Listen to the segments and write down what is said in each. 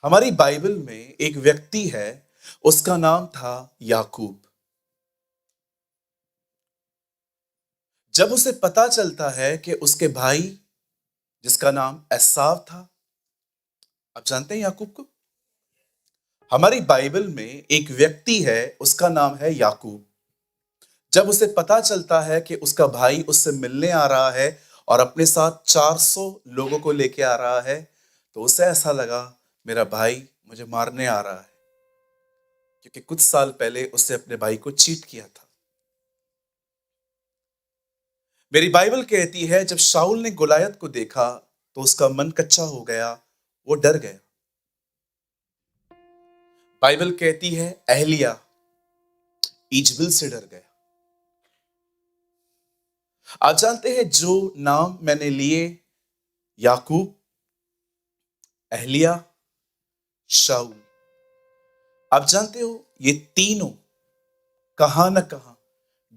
हमारी बाइबल में एक व्यक्ति है, उसका नाम था याकूब। जब उसे पता चलता है कि उसके भाई जिसका नाम एसाव था, आप जानते हैं याकूब को? हमारी बाइबल में एक व्यक्ति है, उसका नाम है याकूब। जब उसे पता चलता है कि उसका भाई उससे मिलने आ रहा है और अपने साथ 400 लोगों को लेके आ रहा है, तो उसे ऐसा लगा मेरा भाई मुझे मारने आ रहा है, क्योंकि कुछ साल पहले उसने अपने भाई को चीट किया था। मेरी बाइबल कहती है जब शाऊल ने गोलायत को देखा तो उसका मन कच्चा हो गया, वो डर गया। बाइबल कहती है एहलिया ईजबिल से डर गया। आप जानते हैं जो नाम मैंने लिए, याकूब, एहलिया, शाऊल, आप जानते हो ये तीनों कहां न कहां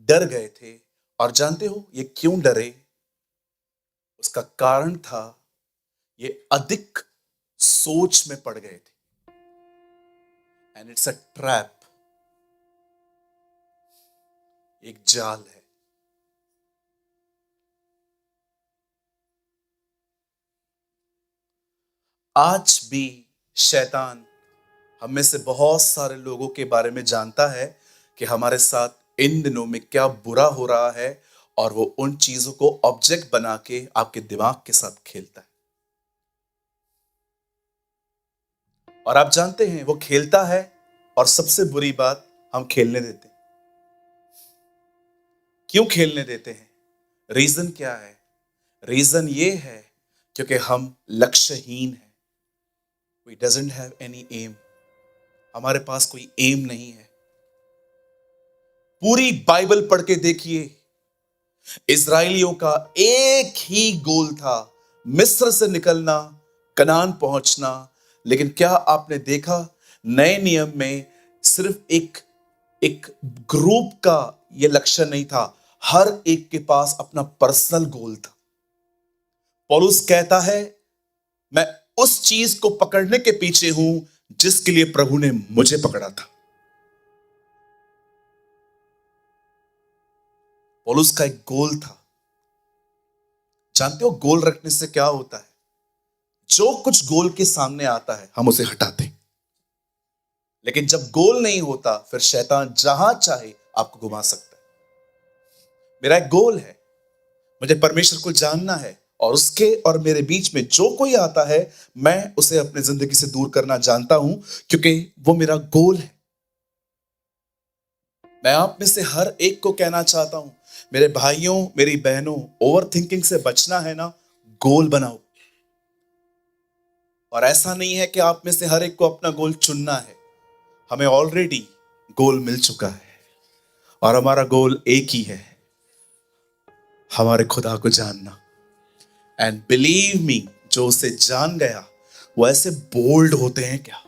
डर गए थे। और जानते हो ये क्यों डरे? उसका कारण था ये अधिक सोच में पड़ गए थे। एंड इट्स अ ट्रैप, एक जाल है। आज भी शैतान हम में से बहुत सारे लोगों के बारे में जानता है कि हमारे साथ इन दिनों में क्या बुरा हो रहा है, और वो उन चीजों को ऑब्जेक्ट बना के आपके दिमाग के साथ खेलता है। और आप जानते हैं वो खेलता है, और सबसे बुरी बात, हम खेलने देते हैं। क्यों खेलने देते हैं? रीजन क्या है? रीजन ये है क्योंकि हम लक्ष्यहीन हैं। We doesn't have any aim. हमारे पास कोई एम नहीं है। पूरी बाइबल पढ़ के देखिए, इजराइलियों का एक ही गोल था, मिस्र से निकलना, कनान पहुंचना। लेकिन क्या आपने देखा, नए नियम में सिर्फ एक एक ग्रुप का यह लक्ष्य नहीं था, हर एक के पास अपना पर्सनल गोल था। पौलुस कहता है मैं उस चीज को पकड़ने के पीछे हूं जिसके लिए प्रभु ने मुझे पकड़ा था। पौलुस का एक गोल था। जानते हो गोल रखने से क्या होता है? जो कुछ गोल के सामने आता है हम उसे हटाते हैं। लेकिन जब गोल नहीं होता, फिर शैतान जहां चाहे आपको घुमा सकता है। मेरा एक गोल है, मुझे परमेश्वर को जानना है, और उसके और मेरे बीच में जो कोई आता है मैं उसे अपनी जिंदगी से दूर करना जानता हूं, क्योंकि वो मेरा गोल है। मैं आप में से हर एक को कहना चाहता हूं, मेरे भाइयों, मेरी बहनों, ओवर थिंकिंग से बचना है ना, गोल बनाओ। और ऐसा नहीं है कि आप में से हर एक को अपना गोल चुनना है। हमें ऑलरेडी गोल मिल चुका है, और हमारा गोल एक ही है, हमारे खुदा को जानना। एंड बिलीव मी, जो उसे जान गया वो ऐसे बोल्ड होते हैं, क्या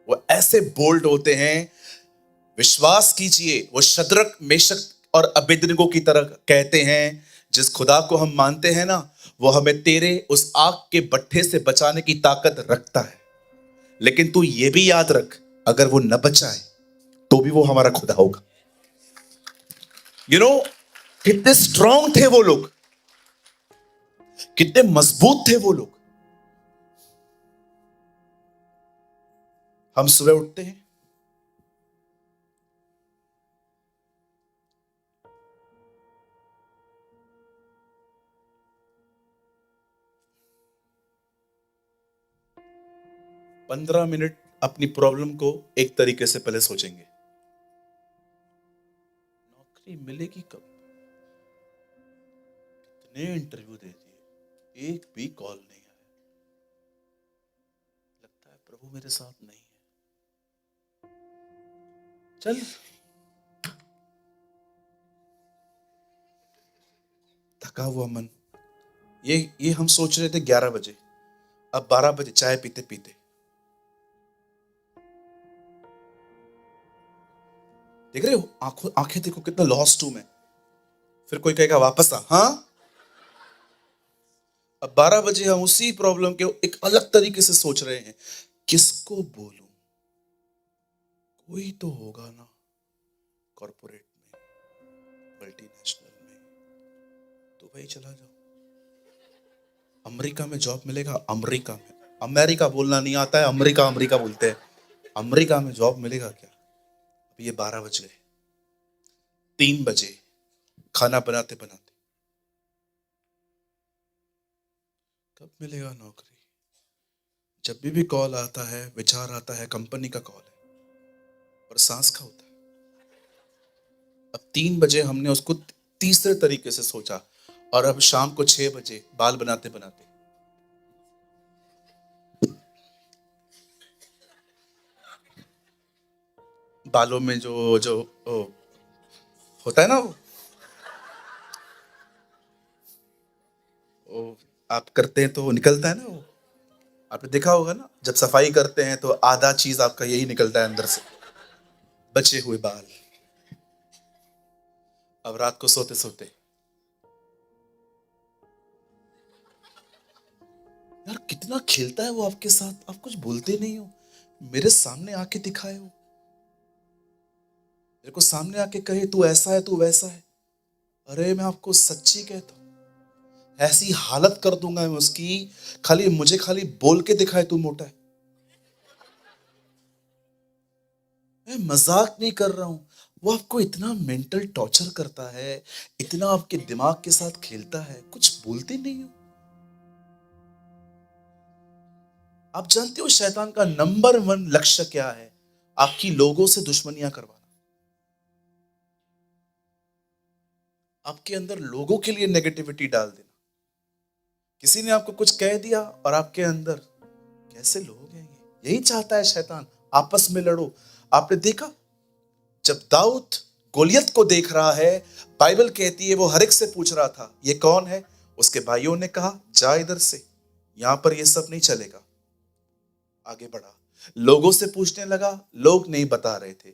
वो ऐसे बोल्ड होते हैं। विश्वास कीजिए, वो शद्रक, मेशक और अबेदनगो की तरह कहते हैं, जिस खुदा को हम मानते हैं ना, वो हमें तेरे उस आग के भट्ठे से बचाने की ताकत रखता है। लेकिन तू ये भी याद रख, अगर वो न बचाए तो भी वो हमारा खुदा होगा। यू नो, कितने स्ट्रांग थे वो लोग, कितने मजबूत थे वो लोग। हम सुबह उठते हैं, पंद्रह मिनट अपनी प्रॉब्लम को एक तरीके से पहले सोचेंगे, नौकरी मिलेगी कब, कितने इंटरव्यू दे दिए, एक भी कॉल नहीं आया, लगता है प्रभु मेरे साथ नहीं है। चल, थका हुआ मन, ये हम सोच रहे थे 11 बजे, अब 12 बजे चाय पीते पीते। देख रहे हो, आंखें देखो कितना लॉस्ट हूं मैं। फिर कोई कहेगा वापस आ, हाँ अब 12 बजे हम उसी प्रॉब्लम के एक अलग तरीके से सोच रहे हैं, किसको बोलूं? कोई तो होगा ना, कॉर्पोरेट में, मल्टीनेशनल में, तो भाई चला जाओ। अमेरिका में जॉब मिलेगा, अमेरिका में, अमेरिका बोलना नहीं आता है, अमेरिका अमेरिका बोलते हैं। अमेरिका में जॉब मिलेगा क्या? अब ये 12 बज गए, 3 बजे खाना बनाते बनाते, कब मिलेगा नौकरी? जब भी कॉल आता है, विचार आता है, कंपनी का कॉल है, और सांस का होता है। अब 3 बजे हमने उसको तीसरे तरीके से सोचा, और अब शाम को 6 बजे बाल बनाते बनाते, बालों में जो जो ओ, होता है ना वो आप करते हैं तो निकलता है ना वो। आपने देखा होगा ना, जब सफाई करते हैं तो आधा चीज आपका यही निकलता है अंदर से, बचे हुए बाल। अब रात को सोते सोते, यार कितना खेलता है वो आपके साथ, आप कुछ बोलते नहीं हो। मेरे सामने आके दिखाए हो, मेरे को सामने आके कहे तू ऐसा है, तू वैसा है। अरे मैं आपको सच्ची कहता हूं, ऐसी हालत कर दूंगा मैं उसकी, खाली मुझे खाली बोल के दिखाए तू मोटा है। मैं मजाक नहीं कर रहा हूं। वो आपको इतना मेंटल टॉर्चर करता है, इतना आपके दिमाग के साथ खेलता है, कुछ बोलते नहीं हो। आप जानते हो शैतान का नंबर 1 लक्ष्य क्या है? आपकी लोगों से दुश्मनियां करवाना। आपके अंदर लोगों के लिए नेगेटिविटी डाल देना। किसी ने आपको कुछ कह दिया और आपके अंदर, कैसे लोग हैं ये, यही चाहता है शैतान, आपस में लड़ो। आपने देखा, जब दाऊद गोलियत को देख रहा है, बाइबल कहती है वो हर एक से पूछ रहा था ये कौन है। उसके भाइयों ने कहा जा इधर से, यहां पर ये सब नहीं चलेगा। आगे बढ़ा, लोगों से पूछने लगा, लोग नहीं बता रहे थे।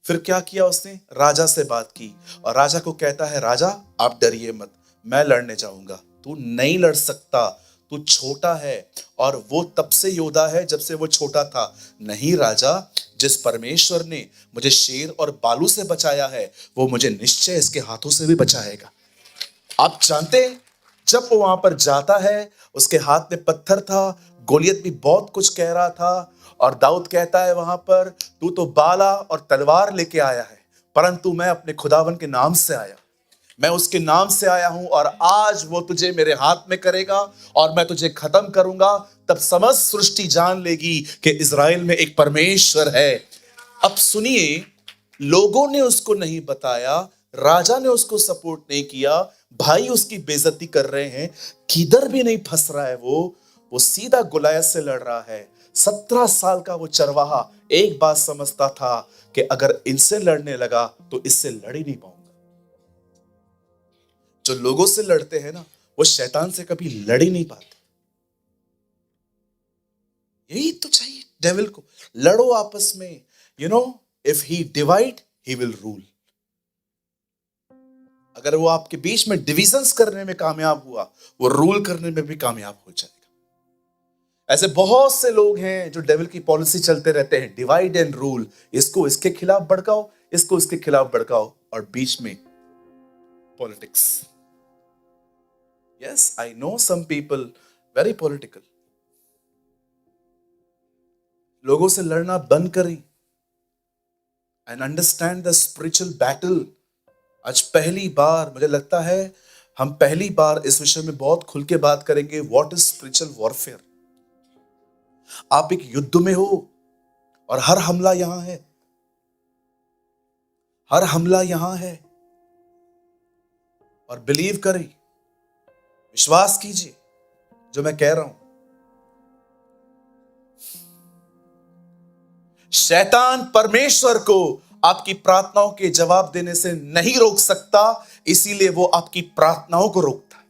फिर क्या किया उसने? राजा से बात की, और राजा को कहता है राजा आप डरिए मत, मैं लड़ने जाऊंगा। तू नहीं लड़ सकता, तू छोटा है, और वो तब से योद्धा है जब से वो छोटा था। नहीं राजा, जिस परमेश्वर ने मुझे शेर और बालू से बचाया है, वो मुझे निश्चय इसके हाथों से भी बचाएगा। आप जानते हैं, जब वो वहां पर जाता है, उसके हाथ में पत्थर था, गोलियत भी बहुत कुछ कह रहा था, और दाऊद कहता है वहां पर, तू तो बाला और तलवार लेके आया है, परंतु मैं अपने खुदावन के नाम से आया, मैं उसके नाम से आया हूं, और आज वो तुझे मेरे हाथ में करेगा और मैं तुझे खत्म करूंगा। तब समस्त सृष्टि जान लेगी कि इज़राइल में एक परमेश्वर है। अब सुनिए, लोगों ने उसको नहीं बताया, राजा ने उसको सपोर्ट नहीं किया, भाई उसकी बेइज्जती कर रहे हैं, किधर भी नहीं फंस रहा है वो सीधा गुलायत से लड़ रहा है। 17 साल का वो चरवाहा एक बात समझता था कि अगर इनसे लड़ने लगा तो इससे लड़ ही नहीं पाऊंगा। जो लोगों से लड़ते हैं ना, वो शैतान से कभी लड़ ही नहीं पाते। यही तो चाहिए डेविल को, लड़ो आपस में। You know, if he divide he will rule. अगर वो आपके बीच में डिविजन्स करने में कामयाब हुआ, वो रूल करने में भी कामयाब हो जाएगा। ऐसे बहुत से लोग हैं जो डेविल की पॉलिसी चलते रहते हैं, डिवाइड एंड रूल। इसको इसके खिलाफ भड़काओ, इसको इसके खिलाफ भड़काओ, और बीच में politics. Yes, I know some people very political. लोगों से लड़ना बंद करें and understand the spiritual battle. आज पहली बार मुझे लगता है हम पहली बार इस विषय में बहुत खुल के बात करेंगे, व्हाट इज स्पिरिचुअल वॉरफेयर। आप एक युद्ध में हो और हर हमला यहां है, हर हमला यहां है, और बिलीव करें, विश्वास कीजिए जो मैं कह रहा हूं। शैतान परमेश्वर को आपकी प्रार्थनाओं के जवाब देने से नहीं रोक सकता, इसीलिए वो आपकी प्रार्थनाओं को रोकता है।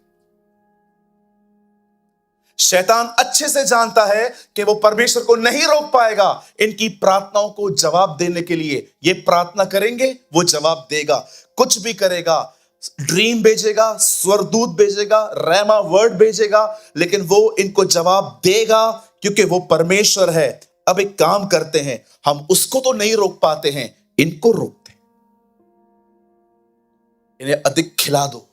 शैतान अच्छे से जानता है कि वो परमेश्वर को नहीं रोक पाएगा इनकी प्रार्थनाओं को जवाब देने के लिए। ये प्रार्थना करेंगे, वो जवाब देगा, कुछ भी करेगा। ड्रीम भेजेगा, स्वरदूत भेजेगा, रैमा वर्ड भेजेगा, लेकिन वो इनको जवाब देगा क्योंकि वो परमेश्वर है। अब एक काम करते हैं, हम उसको तो नहीं रोक पाते हैं, इनको रोकते हैं। इन्हें अधिक खिला दो,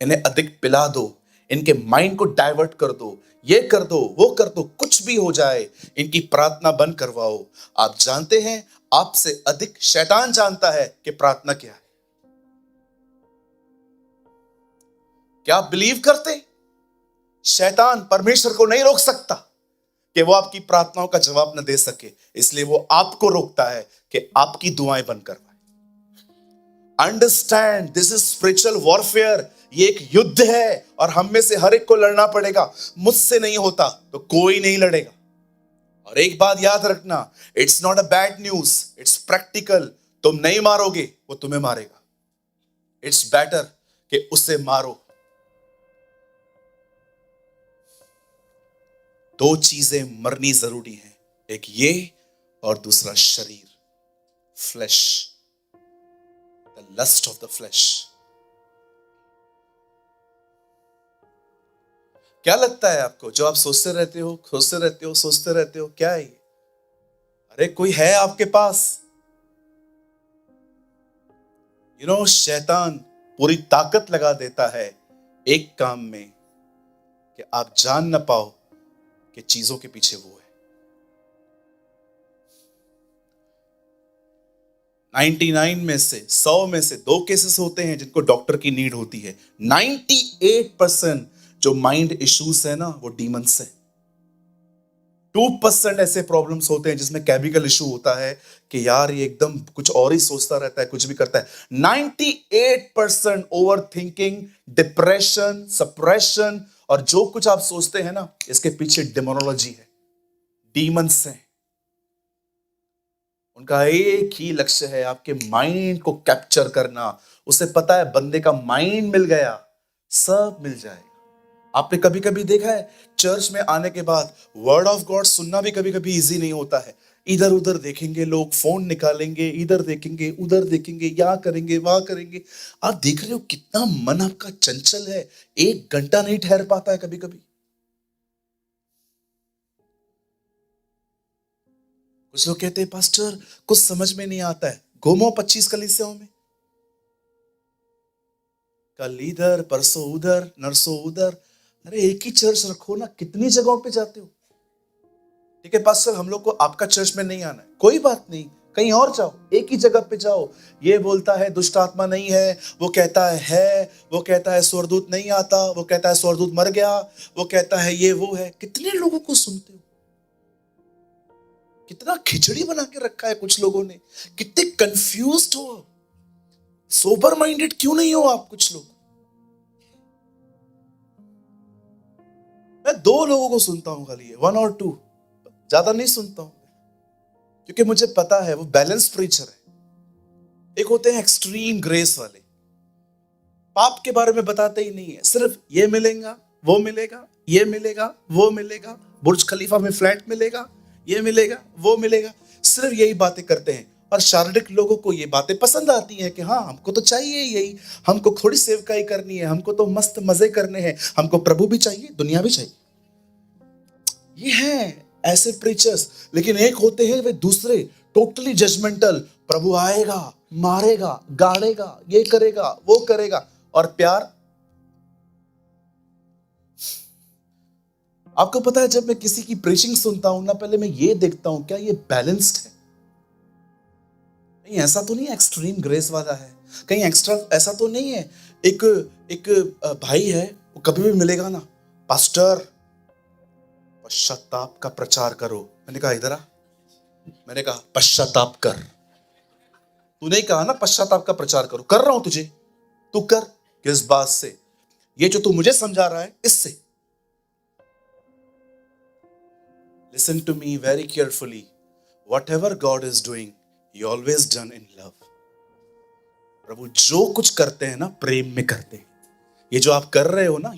इन्हें अधिक पिला दो, इनके माइंड को डाइवर्ट कर दो, ये कर दो, वो कर दो, कुछ भी हो जाए, इनकी प्रार्थना बंद करवाओ। आप जानते हैं, आपसे अधिक शैतान जानता है कि प्रार्थना क्या है। क्या आप बिलीव करते? शैतान परमेश्वर को नहीं रोक सकता कि वो आपकी प्रार्थनाओं का जवाब न दे सके, इसलिए वो आपको रोकता है कि आपकी दुआएं बंद करवाए। Understand, this is spiritual warfare. ये एक युद्ध है और हम में से हर एक को लड़ना पड़ेगा। मुझसे नहीं होता तो कोई नहीं लड़ेगा। और एक बात याद रखना, it's not a bad news, it's practical. तुम नहीं मारोगे, वो तुम्हें मारेगा। इट्स बेटर कि उसे मारो। दो चीजें मरनी जरूरी हैं, एक ये और दूसरा शरीर, flesh, the lust of the flesh. क्या लगता है आपको, जो आप सोचते रहते हो, सोचते रहते हो, सोचते रहते हो, क्या है ये? अरे कोई है आपके पास? शैतान पूरी ताकत लगा देता है एक काम में, कि आप जान ना पाओ कि चीजों के पीछे वो है। 99 में से 100 में से 2 केसेस होते हैं जिनको डॉक्टर की नीड होती है। 98% जो माइंड इश्यूज है ना, वो डीमंस है। 2% ऐसे प्रॉब्लम्स होते हैं जिसमें केमिकल इशू होता है कि यार ये एकदम कुछ और ही सोचता रहता है, कुछ भी करता है। 98% ओवर थिंकिंग, डिप्रेशन, सप्रेशन, और जो कुछ आप सोचते हैं ना, इसके पीछे डेमोनोलॉजी है, डीमंस हैं। उनका एक ही लक्ष्य है, आपके माइंड को कैप्चर करना। उसे पता है बंदे का माइंड मिल गया, सब मिल जाएगा। आपने कभी कभी देखा है, चर्च में आने के बाद वर्ड ऑफ गॉड सुनना भी कभी कभी इजी नहीं होता है। इधर उधर देखेंगे लोग, फोन निकालेंगे, इधर देखेंगे, उधर देखेंगे, यहां करेंगे, वहां करेंगे। आप देख रहे हो कितना मन आपका चंचल है, 1 घंटा नहीं ठहर पाता है कभी कभी। कुछ लोग कहते हैं पास्टर कुछ समझ में नहीं आता है, घूमो 25 कलीसियाओं में, कल इधर, परसों उधर, नरसों उधर। अरे एक ही चर्च रखो ना, कितनी जगहों पे जाते हो? ठीक है पास्टर, हम लोग को आपका चर्च में नहीं आना है, कोई बात नहीं, कहीं और जाओ, एक ही जगह पे जाओ। ये बोलता है दुष्ट आत्मा नहीं है, वो कहता है, वो कहता है स्वर्गदूत नहीं आता, वो कहता है स्वर्गदूत मर गया, वो कहता है ये वो है। कितने लोगों को सुनते हो? कितना खिचड़ी बना के रखा है कुछ लोगों ने, कितने कंफ्यूज्ड हो। सोबर माइंडेड क्यों नहीं हो आप कुछ लोग? मैं 2 लोगों को सुनता हूं खाली, 1 और 2, ज्यादा नहीं सुनता हूं, क्योंकि मुझे पता है वो बैलेंस प्रीचर है। एक होते हैं एक्सट्रीम ग्रेस वाले, पाप के बारे में बताते ही नहीं है, सिर्फ ये मिलेगा, वो मिलेगा, ये मिलेगा, वो मिलेगा, बुर्ज खलीफा में फ्लैट मिलेगा, ये मिलेगा, वो मिलेगा, सिर्फ यही बातें करते हैं। और शारीरिक लोगों को ये बातें पसंद आती हैं कि हाँ हमको तो चाहिए यही, हमको थोड़ी सेवकाई करनी है, हमको तो मस्त मजे करने हैं, हमको प्रभु भी चाहिए, दुनिया भी चाहिए। ये हैं ऐसे प्रीचर्स। लेकिन एक होते हैं वे दूसरे, टोटली जजमेंटल, प्रभु आएगा, मारेगा, गाड़ेगा, ये करेगा, वो करेगा। और प्यार, आपको पता है जब मैं किसी की प्रीचिंग सुनता हूं ना, पहले मैं ये देखता हूं क्या ये बैलेंस्ड है, कहीं ऐसा तो नहीं एक्सट्रीम ग्रेस वाला है, कहीं एक्स्ट्रा ऐसा तो नहीं है। एक एक भाई है, वो कभी भी मिलेगा ना, पास्टर पश्चाताप का प्रचार करो। मैंने कहा इधर आ, मैंने कहा पश्चाताप कर। तूने कहा ना पश्चाताप का प्रचार करो, कर रहा हूं तुझे, तू कर। किस बात से? ये जो तू मुझे समझा रहा है इससे। Listen to me very carefully, whatever God is doing, he always done in love. प्रभु जो कुछ करते हैं ना, प्रेम में करते हैं। ये जो आप कर रहे हो ना,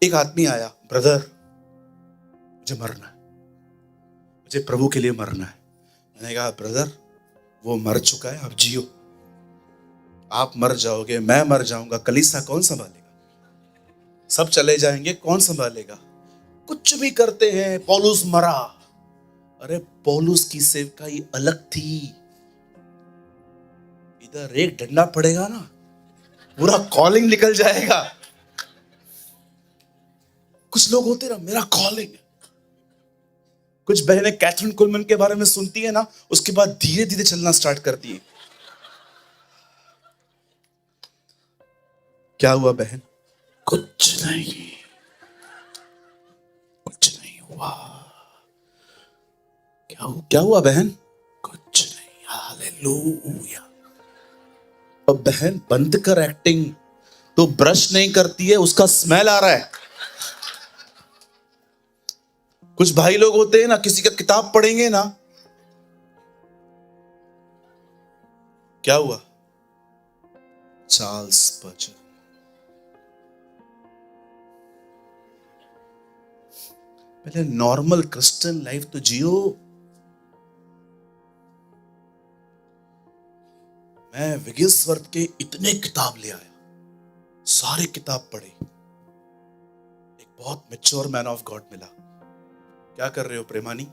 एक आदमी आया, ब्रदर मुझे मरना है, मुझे प्रभु के लिए मरना है। मैंने कहा ब्रदर वो मर चुका है, आप जियो, आप मर जाओगे, मैं मर जाऊंगा, कलीसिया कौन संभालेगा? सब चले जाएंगे, कौन संभालेगा? कुछ भी करते हैं। पौलुस मरा, अरे पौलुस की सेवकाई अलग थी। इधर एक डंडा पड़ेगा ना, पूरा कॉलिंग निकल जाएगा। कुछ लोग होते ना, मेरा कॉलिंग। कुछ बहनें कैथरीन कुलमन के बारे में सुनती है ना, उसके बाद धीरे धीरे चलना स्टार्ट करती है। क्या हुआ बहन? कुछ नहीं, कुछ नहीं हुआ। क्या हुआ बहन? कुछ नहीं। हालेलुया। अब बहन बंद कर एक्टिंग। तो ब्रश नहीं करती है, उसका स्मेल आ रहा है। कुछ भाई लोग होते हैं ना, किसी का किताब पढ़ेंगे ना, क्या हुआ? चार्ल्स स्पर्जर। पहले नॉर्मल क्रिश्चियन लाइफ तो जियो। मैं विगिल्सवर्थ के इतने किताब ले आया, सारी किताब पढ़ी, एक बहुत मैच्योर मैन ऑफ गॉड मिला। क्या कर रहे हो प्रेमानी?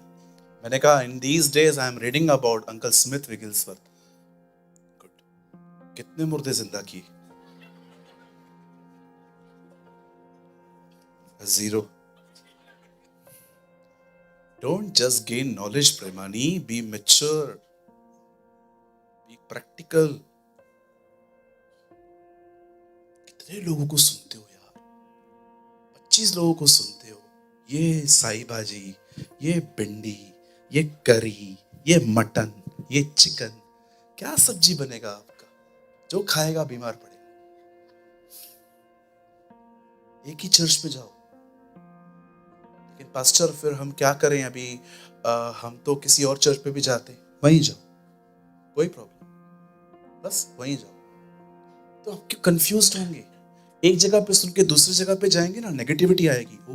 मैंने कहा in these days I am reading about uncle Smith Wigglesworth. Good. कितने मुर्दे जिंदा किए? 0। Don't just gain knowledge Premani, be mature, be practical. कितने लोगों को सुनते हो यार? 25 लोगों को सुनते हो। ये साई भाजी, ये भिंडी, ये करी, ये मटन, ये चिकन, क्या सब्जी बनेगा आपका? जो खाएगा बीमार पड़ेगा। एक ही चर्च में जाओ। लेकिन पास्टर फिर हम क्या करें अभी? हम तो किसी और चर्च पे भी जाते हैं। वहीं जाओ, कोई प्रॉब्लम, बस वहीं जाओ। तो आप क्यों कंफ्यूज होंगे? एक जगह पे सुन के दूसरी जगह पे जाएंगे ना, नेगेटिविटी आएगी। ओ,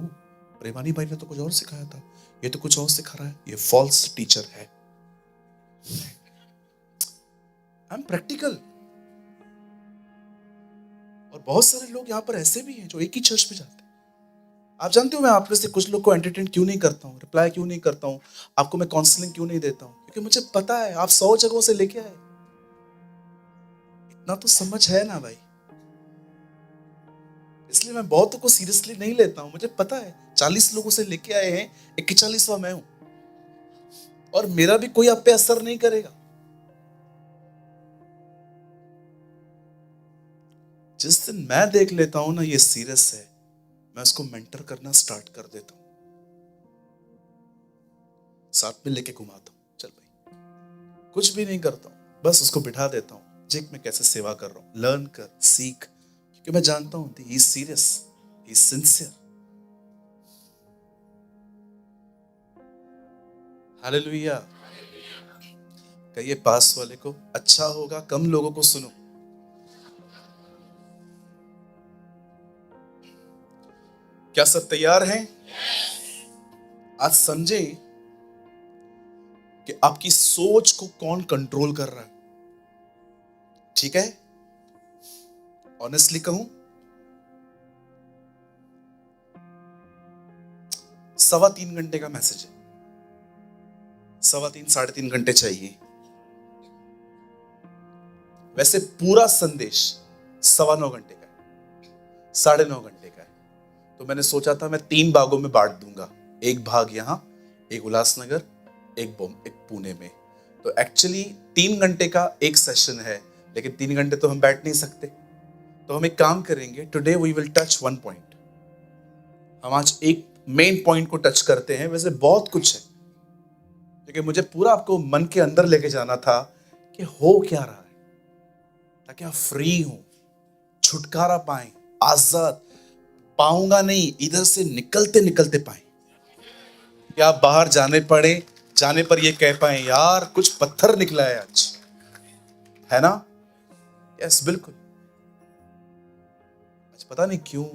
प्रेमानी भाई ने तो कुछ और सिखाया था, ये तो कुछ और सिखा रहा है, ये फॉल्स टीचर है। I am practical. और बहुत सारे लोग यहाँ पर ऐसे भी हैं जो एक ही चर्च पे जाते हैं। आप जानते हो मैं आप में से कुछ लोग को एंटरटेन क्यों नहीं करता हूँ, रिप्लाई क्यों नहीं करता हूँ, आपको मैं काउंसलिंग क्यों नहीं देता हूँ? क्योंकि मुझे पता है आप 100 जगहों से लेके आए। इतना तो समझ है ना भाई। इसलिए मैं बहुतों को सीरियसली नहीं लेता हूं। मुझे पता है 40 लोगों से लेके आए हैं, 41वां मैं हूं, और मेरा भी कोई आप पे असर नहीं करेगा। जिस दिन मैं देख लेता हूं ना ये सीरियस है, मैं उसको मेंटर करना स्टार्ट कर देता हूं, साथ में लेके घुमाता हूं। चल भाई, कुछ भी नहीं करता हूं, बस उसको बिठा देता हूं। देख मैं कैसे सेवा कर रहा हूं, लर्न कर, सीख, क्योंकि मैं जानता हूं he is serious, he is sincere. Hallelujah. कहिए पास वाले को, अच्छा होगा कम लोगों को सुनो। क्या सब तैयार हैं? आज समझे कि आपकी सोच को कौन कंट्रोल कर रहा है। ठीक है, ऑनेस्टली कहूं, 3.25 घंटे का मैसेज है। 3.25 3.5 घंटे चाहिए। वैसे पूरा संदेश 9.25 घंटे का है, 9.5 घंटे का है। तो मैंने सोचा था मैं 3 भागों में बांट दूंगा, एक भाग यहां, एक उल्लासनगर, एक पुणे में। तो एक्चुअली 3 घंटे का एक सेशन है, लेकिन 3 घंटे तो हम बैठ नहीं सकते। तो हम एक काम करेंगे, today we will touch one point. हम आज एक मेन पॉइंट को टच करते हैं। वैसे बहुत कुछ है, लेकिन मुझे पूरा आपको मन के अंदर लेके जाना था कि हो क्या रहा है, ताकि आप फ्री हो, छुटकारा पाएं, आजाद। पाऊंगा नहीं, इधर से निकलते निकलते पाए, कि आप बाहर जाने पर ये कह पाए यार कुछ पत्थर निकला है आज, है ना? यस बिल्कुल। आज पता नहीं क्यों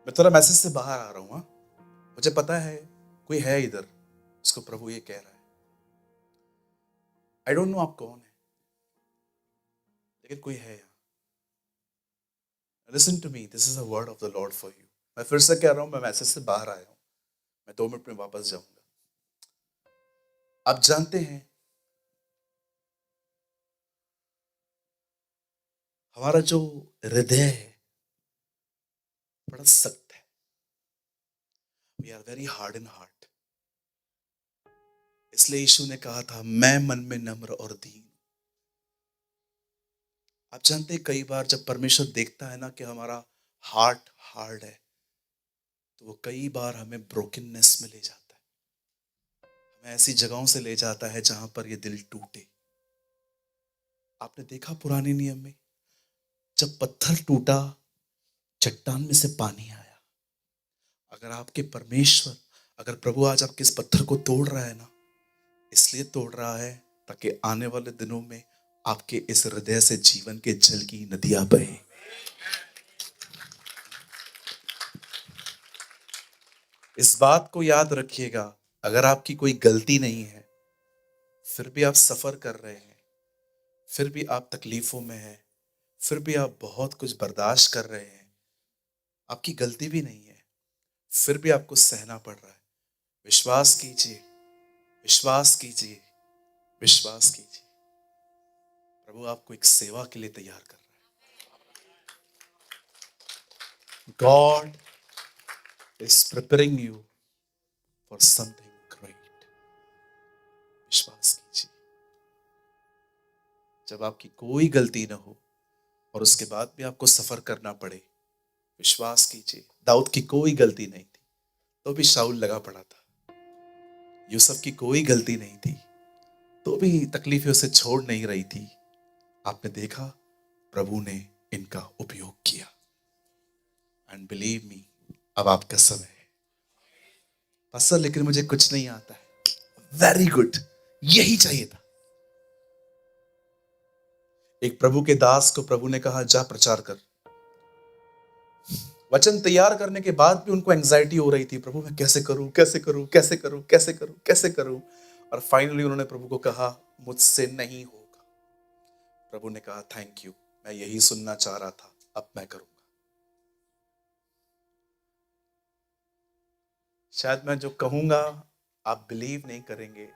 मैं थोड़ा मैसेज से बाहर आ रहा हूं। मुझे पता है कोई है इधर, इसको प्रभु ये कह रहा है। आई डोंट नो आप कौन है, लेकिन कोई है यहाँ। Listen to me, this is a word of the Lord for you. मैं फिर से कह रहा हूं, मैं मैसेज से बाहर आया हूं, मैं 2 मिनट में वापस जाऊंगा। आप जानते हैं हमारा जो हृदय है बड़ा सख्त है। We are very hard in heart. इसलिए यीशु ने कहा था, मैं मन में नम्र और दीन। आप जानते हैं कई बार जब परमेश्वर देखता है ना कि हमारा हार्ट हार्ड है, तो वो कई बार हमें ब्रोकननेस में ले जाता है, हमें ऐसी जगहों से ले जाता है जहां पर ये दिल टूटे। आपने देखा पुराने नियम में जब पत्थर टूटा, चट्टान में से पानी आया। अगर आपके परमेश्वर, अगर प्रभु आज आपके इस पत्थर को तोड़ रहा है ना, इसलिए तोड़ रहा है ताकि आने वाले दिनों में आपके इस हृदय से जीवन के जल की नदियां बहे। इस बात को याद रखिएगा, अगर आपकी कोई गलती नहीं है, फिर भी आप सफर कर रहे हैं, फिर भी आप तकलीफों में हैं, फिर भी आप बहुत कुछ बर्दाश्त कर रहे हैं, आपकी गलती भी नहीं है, फिर भी आपको सहना पड़ रहा है, विश्वास कीजिए, विश्वास कीजिए, विश्वास कीजिए, प्रभु आपको एक सेवा के लिए तैयार कर रहा है। God is preparing you for something great. विश्वास कीजिए। जब आपकी कोई गलती ना हो और उसके बाद भी आपको सफर करना पड़े, विश्वास कीजिए, दाऊद की कोई गलती नहीं थी तो भी शाऊल लगा पड़ा था। यूसुफ की कोई गलती नहीं थी तो भी तकलीफें उसे छोड़ नहीं रही थी। आपने देखा, प्रभु ने इनका उपयोग किया। एंड बिलीव मी, अब आपका समय है। पास्टर लेकिन मुझे कुछ नहीं आता है। वेरी गुड, यही चाहिए था। एक प्रभु के दास को प्रभु ने कहा, जा प्रचार कर। वचन तैयार करने के बाद भी उनको एंजाइटी हो रही थी, प्रभु मैं कैसे करूं, कैसे करूं, कैसे करूं, कैसे करूं, कैसे करूं। और फाइनली उन्होंने प्रभु को कहा, मुझसे नहीं होगा। प्रभु ने कहा, थैंक यू, मैं यही सुनना चाह रहा था, अब मैं करूंगा। शायद मैं जो कहूंगा आप बिलीव नहीं करेंगे।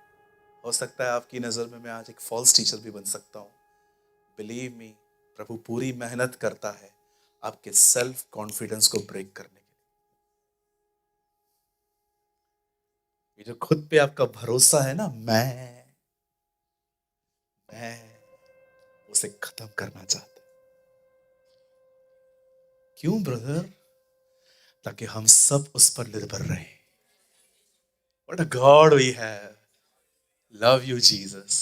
हो सकता है आपकी नजर में मैं आज एक फॉल्स टीचर भी बन सकता हूं। बिलीव मी, प्रभु पूरी मेहनत करता है आपके सेल्फ कॉन्फिडेंस को ब्रेक करने के लिए। ये जो खुद पे आपका भरोसा है ना, मैं उसे खत्म करना चाहता हूं। क्यों ब्रदर? ताकि हम सब उस पर निर्भर रहें। What a God we have. Love you, Jesus.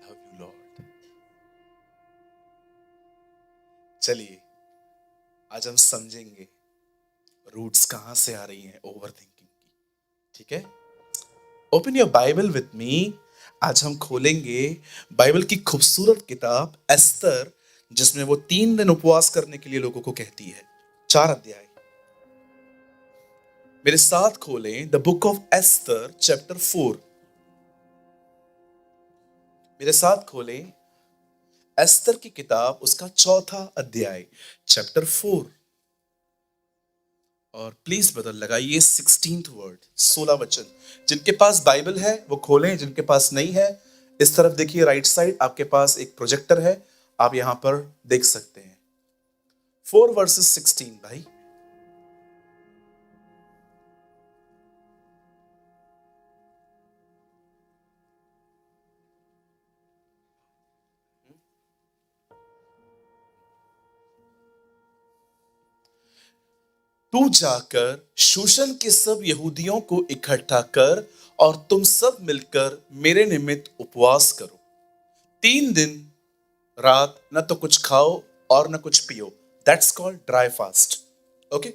Love you, Lord. चलिए, आज हम समझेंगे रूट्स कहां से आ रही हैं ओवर थिंकिंग की। ठीक है, open your Bible with me. आज हम खोलेंगे बाइबल की खूबसूरत किताब एस्तर, जिसमें वो 3 दिन उपवास करने के लिए लोगों को कहती है। 4 अध्याय मेरे साथ खोलें, the book of Esther chapter 4। मेरे साथ खोलें एस्तर की किताब, उसका 4था अध्याय, चैप्टर 4। और प्लीज बदल लगाइए 16th वर्ड, 16 वचन। जिनके पास बाइबल है वो खोलें, जिनके पास नहीं है इस तरफ देखिए, राइट साइड आपके पास एक प्रोजेक्टर है, आप यहां पर देख सकते हैं। 4 वर्सेस 16 भाई। तू जाकर शूशन के सब यहूदियों को इकट्ठा कर और तुम सब मिलकर मेरे निमित्त उपवास करो। 3 दिन रात न तो कुछ खाओ और न कुछ पियो। That's called dry fast. Okay.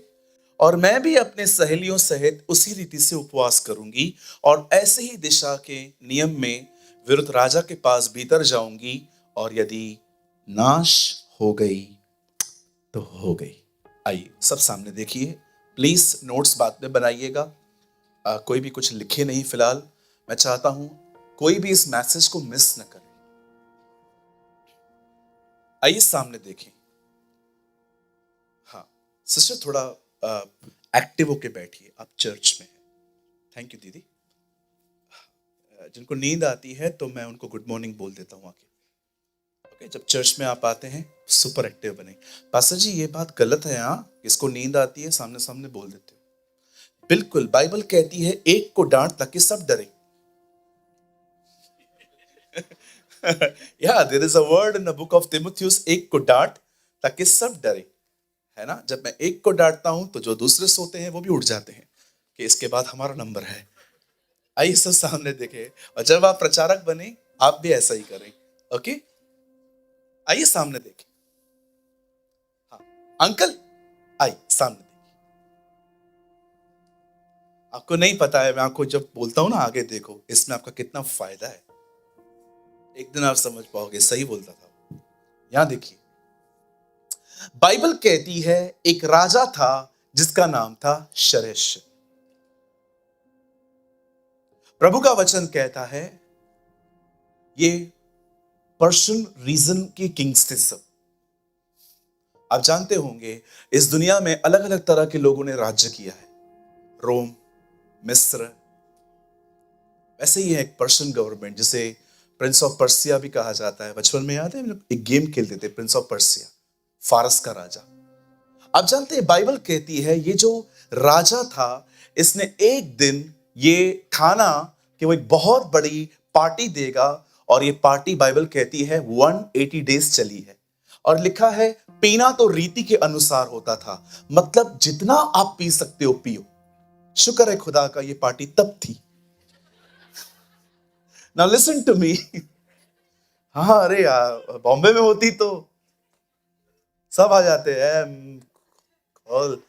और मैं भी अपने सहेलियों सहित उसी रीति से उपवास करूंगी और ऐसे ही दिशा के नियम में विरुद्ध राजा के पास भीतर जाऊंगी, और यदि नाश हो गई तो हो गई। आइए सब सामने देखिए, प्लीज नोट्स बाद में बनाइएगा। कोई भी कुछ लिखे नहीं फिलहाल। मैं चाहता हूं कोई भी इस मैसेज को मिस न करे। आइए सामने देखें। हाँ सिस्टर, थोड़ा एक्टिव होके बैठिए, आप चर्च में हैं। थैंक यू दीदी। जिनको नींद आती है तो मैं उनको गुड मॉर्निंग बोल देता हूँ आके। ओके, जब चर्च में आप आते हैं सुपर एक्टिव बने। पास्टर जी ये बात गलत है, हाँ इसको नींद आती है सामने सामने बोल देते हो। बिल्कुल, बाइबल कहती है एक को डांट ताकि सब डरे। या there is a word in the book of तिमुथियुस, एक को डांट ताकि सब डरे। है ना, जब मैं एक को डांटता हूं तो जो दूसरे सोते हैं वो भी उठ जाते हैं कि इसके बाद हमारा नंबर है। आइए सब सामने देखें, और जब आप प्रचारक बने आप भी ऐसा ही करें। ओके, आइए सामने देखें। हाँ अंकल, आइए सामने देखें। आपको नहीं पता है, मैं आपको जब बोलता हूं ना आगे देखो, इसमें आपका कितना फायदा है, एक दिन आप समझ पाओगे। सही बोलता था। यहां देखिए, बाइबल कहती है एक राजा था जिसका नाम था शरेश। प्रभु का वचन कहता है ये पर्शियन रीजन के किंग्स थे सब। आप जानते होंगे इस दुनिया में अलग अलग तरह के लोगों ने राज्य किया है। रोम, मिस्र, वैसे ही है एक पर्शियन गवर्नमेंट जिसे प्रिंस ऑफ पर्सिया भी कहा जाता है। बचपन में याद है हम लोग एक गेम खेलते थे, प्रिंस ऑफ पर्सिया, फारस का राजा। आप जानते हैं बाइबल कहती है ये जो राजा था इसने एक दिन ये ठाना कि वो एक बहुत बड़ी पार्टी देगा, और ये पार्टी बाइबल कहती है 180 डेज चली है। और लिखा है पीना तो रीति के अनुसार होता था, मतलब जितना आप पी सकते हो पियो। शुक्र है खुदा का ये पार्टी तब थी। Now listen to me. हाँ अरे यार, बॉम्बे में होती तो सब आ जाते हैं और,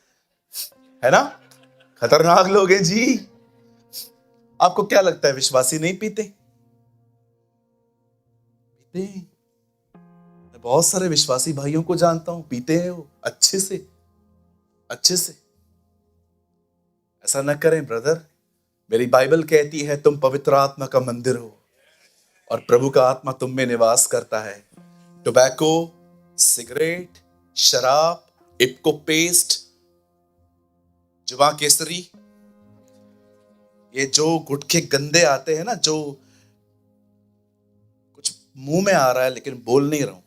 है ना, खतरनाक लोग हैं जी। आपको क्या लगता है विश्वासी नहीं पीते? पीते हैं। मैं बहुत सारे विश्वासी भाइयों को जानता हूं, पीते हैं वो अच्छे से, अच्छे से। ऐसा न करें ब्रदर। मेरी बाइबल कहती है तुम पवित्र आत्मा का मंदिर हो और प्रभु का आत्मा तुम में निवास करता है। टोबैको, सिगरेट, शराब, इप्को पेस्ट, जुआ केसरी, ये जो गुटखे गंदे आते हैं ना, जो कुछ मुंह में आ रहा है लेकिन बोल नहीं रहा हूं,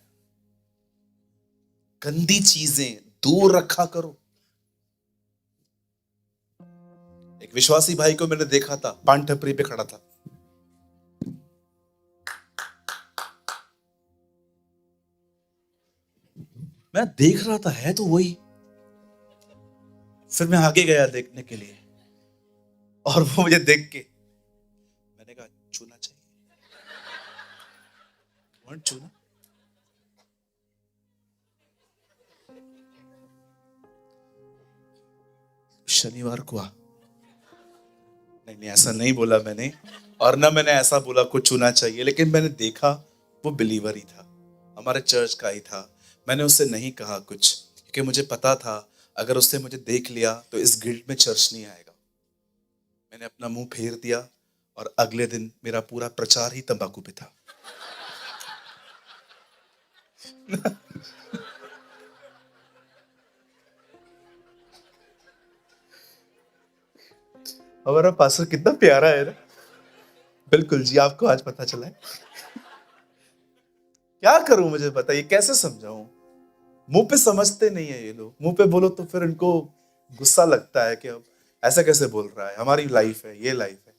गंदी चीजें दूर रखा करो। एक विश्वासी भाई को मैंने देखा था, पान टपरी पे खड़ा था। मैं देख रहा था है तो वही। फिर मैं आगे गया देखने के लिए, और वो मुझे देख के, मैंने कहा छूना चाहिए, छूना। शनिवार को नहीं नहीं, ऐसा नहीं बोला मैंने, और ना मैंने ऐसा बोला कुछ छूना चाहिए, लेकिन मैंने देखा वो बिलीवर ही था, हमारे चर्च का ही था। मैंने उससे नहीं कहा कुछ, क्योंकि मुझे पता था अगर उसने मुझे देख लिया तो इस गिल्ड में चर्च नहीं आएगा। मैंने अपना मुंह फेर दिया, और अगले दिन मेरा पूरा प्रचार ही तंबाकू पे था। हमारा पास्टर कितना प्यारा है ना। बिल्कुल जी, आपको आज पता चला है। क्या करूं मुझे बताइए, कैसे समझाऊं? मुंह पे समझते नहीं है ये लोग, मुंह पे बोलो तो फिर इनको गुस्सा लगता है कि अब ऐसा कैसे बोल रहा है, हमारी लाइफ है, ये लाइफ है।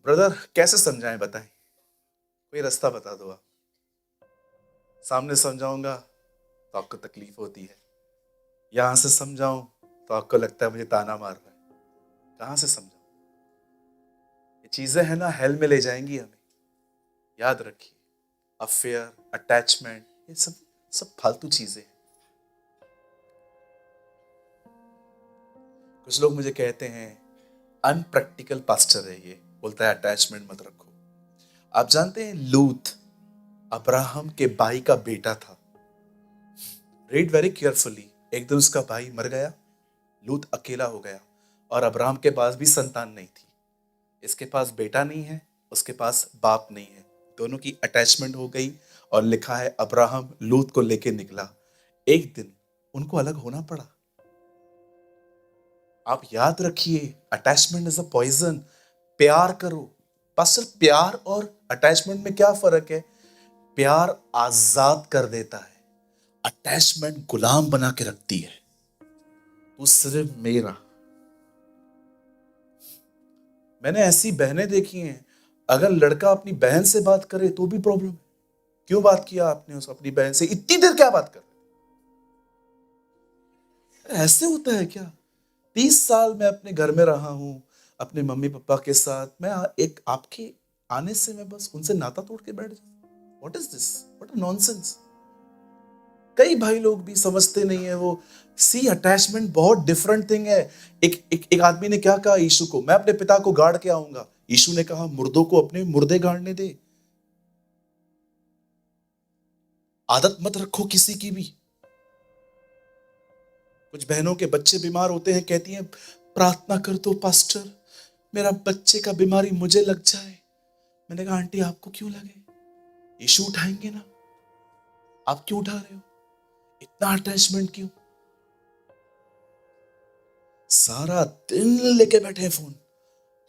ब्रदर कैसे समझाएं बताएं, कोई रास्ता बता दो आप। सामने समझाऊंगा तो आपको तकलीफ होती है, यहां से समझाऊं तो आपको लगता है मुझे ताना मार रहा है। कहां से समझाऊं? ये चीजें है ना, हेल में ले जाएंगी हमें, याद रखिए। अफेयर, अटैचमेंट, ये सब सब फालतू चीजें हैं। कुछ लोग मुझे कहते हैं अनप्रैक्टिकल पास्टर है ये, बोलता है अटैचमेंट मत रखो। आप जानते हैं लूत अब्राहम के भाई का बेटा था। Read very carefully. एक दिन उसका भाई मर गया, लूत अकेला हो गया, और अब्राहम के पास भी संतान नहीं थी। इसके पास बेटा नहीं है, उसके पास बाप नहीं है, दोनों की अटैचमेंट हो गई, और लिखा है अब्राहम लूत को लेके निकला, एक दिन उनको अलग होना पड़ा। आप याद रखिए, अटैचमेंट इज अ पॉइजन। प्यार करो। पास्टर, प्यार और अटैचमेंट में क्या फर्क है? प्यार आजाद कर देता है, अटैचमेंट गुलाम बना के रखती है। तू सिर्फ मेरा। मैंने ऐसी बहनें देखी हैं, अगर लड़का अपनी बहन से बात करे तो भी प्रॉब्लम है। क्यों बात किया आपने उस अपनी बहन से? इतनी देर क्या बात कर? ऐसे होता है क्या? 30 साल मैं अपने घर में रहा हूं, अपने मम्मी पापा के साथ। मैं एक आपके आने से मैं बस उनसे नाता तोड़ के बैठ जाऊं? What is this? What a nonsense. कई भाई लोग भी समझते नहीं है वो। सी, अटैचमेंट बहुत डिफरेंट थिंग है। एक आदमी ने क्या कहा यीशु को, मैं अपने पिता को गाड़ के आऊंगा। यीशु ने कहा मुर्दों को अपने मुर्दे गाड़ने दे। आदत मत रखो किसी की भी। कुछ बहनों के बच्चे बीमार होते हैं, कहती हैं प्रार्थना कर दो पास्टर, मेरा बच्चे का बीमारी मुझे लग जाए। मैंने कहा आंटी आपको क्यों लगे? यीशु उठाएंगे ना। आप क्यों उठा रहे हो? इतना अटैचमेंट क्यों? सारा दिन लेके बैठे हैं फोन।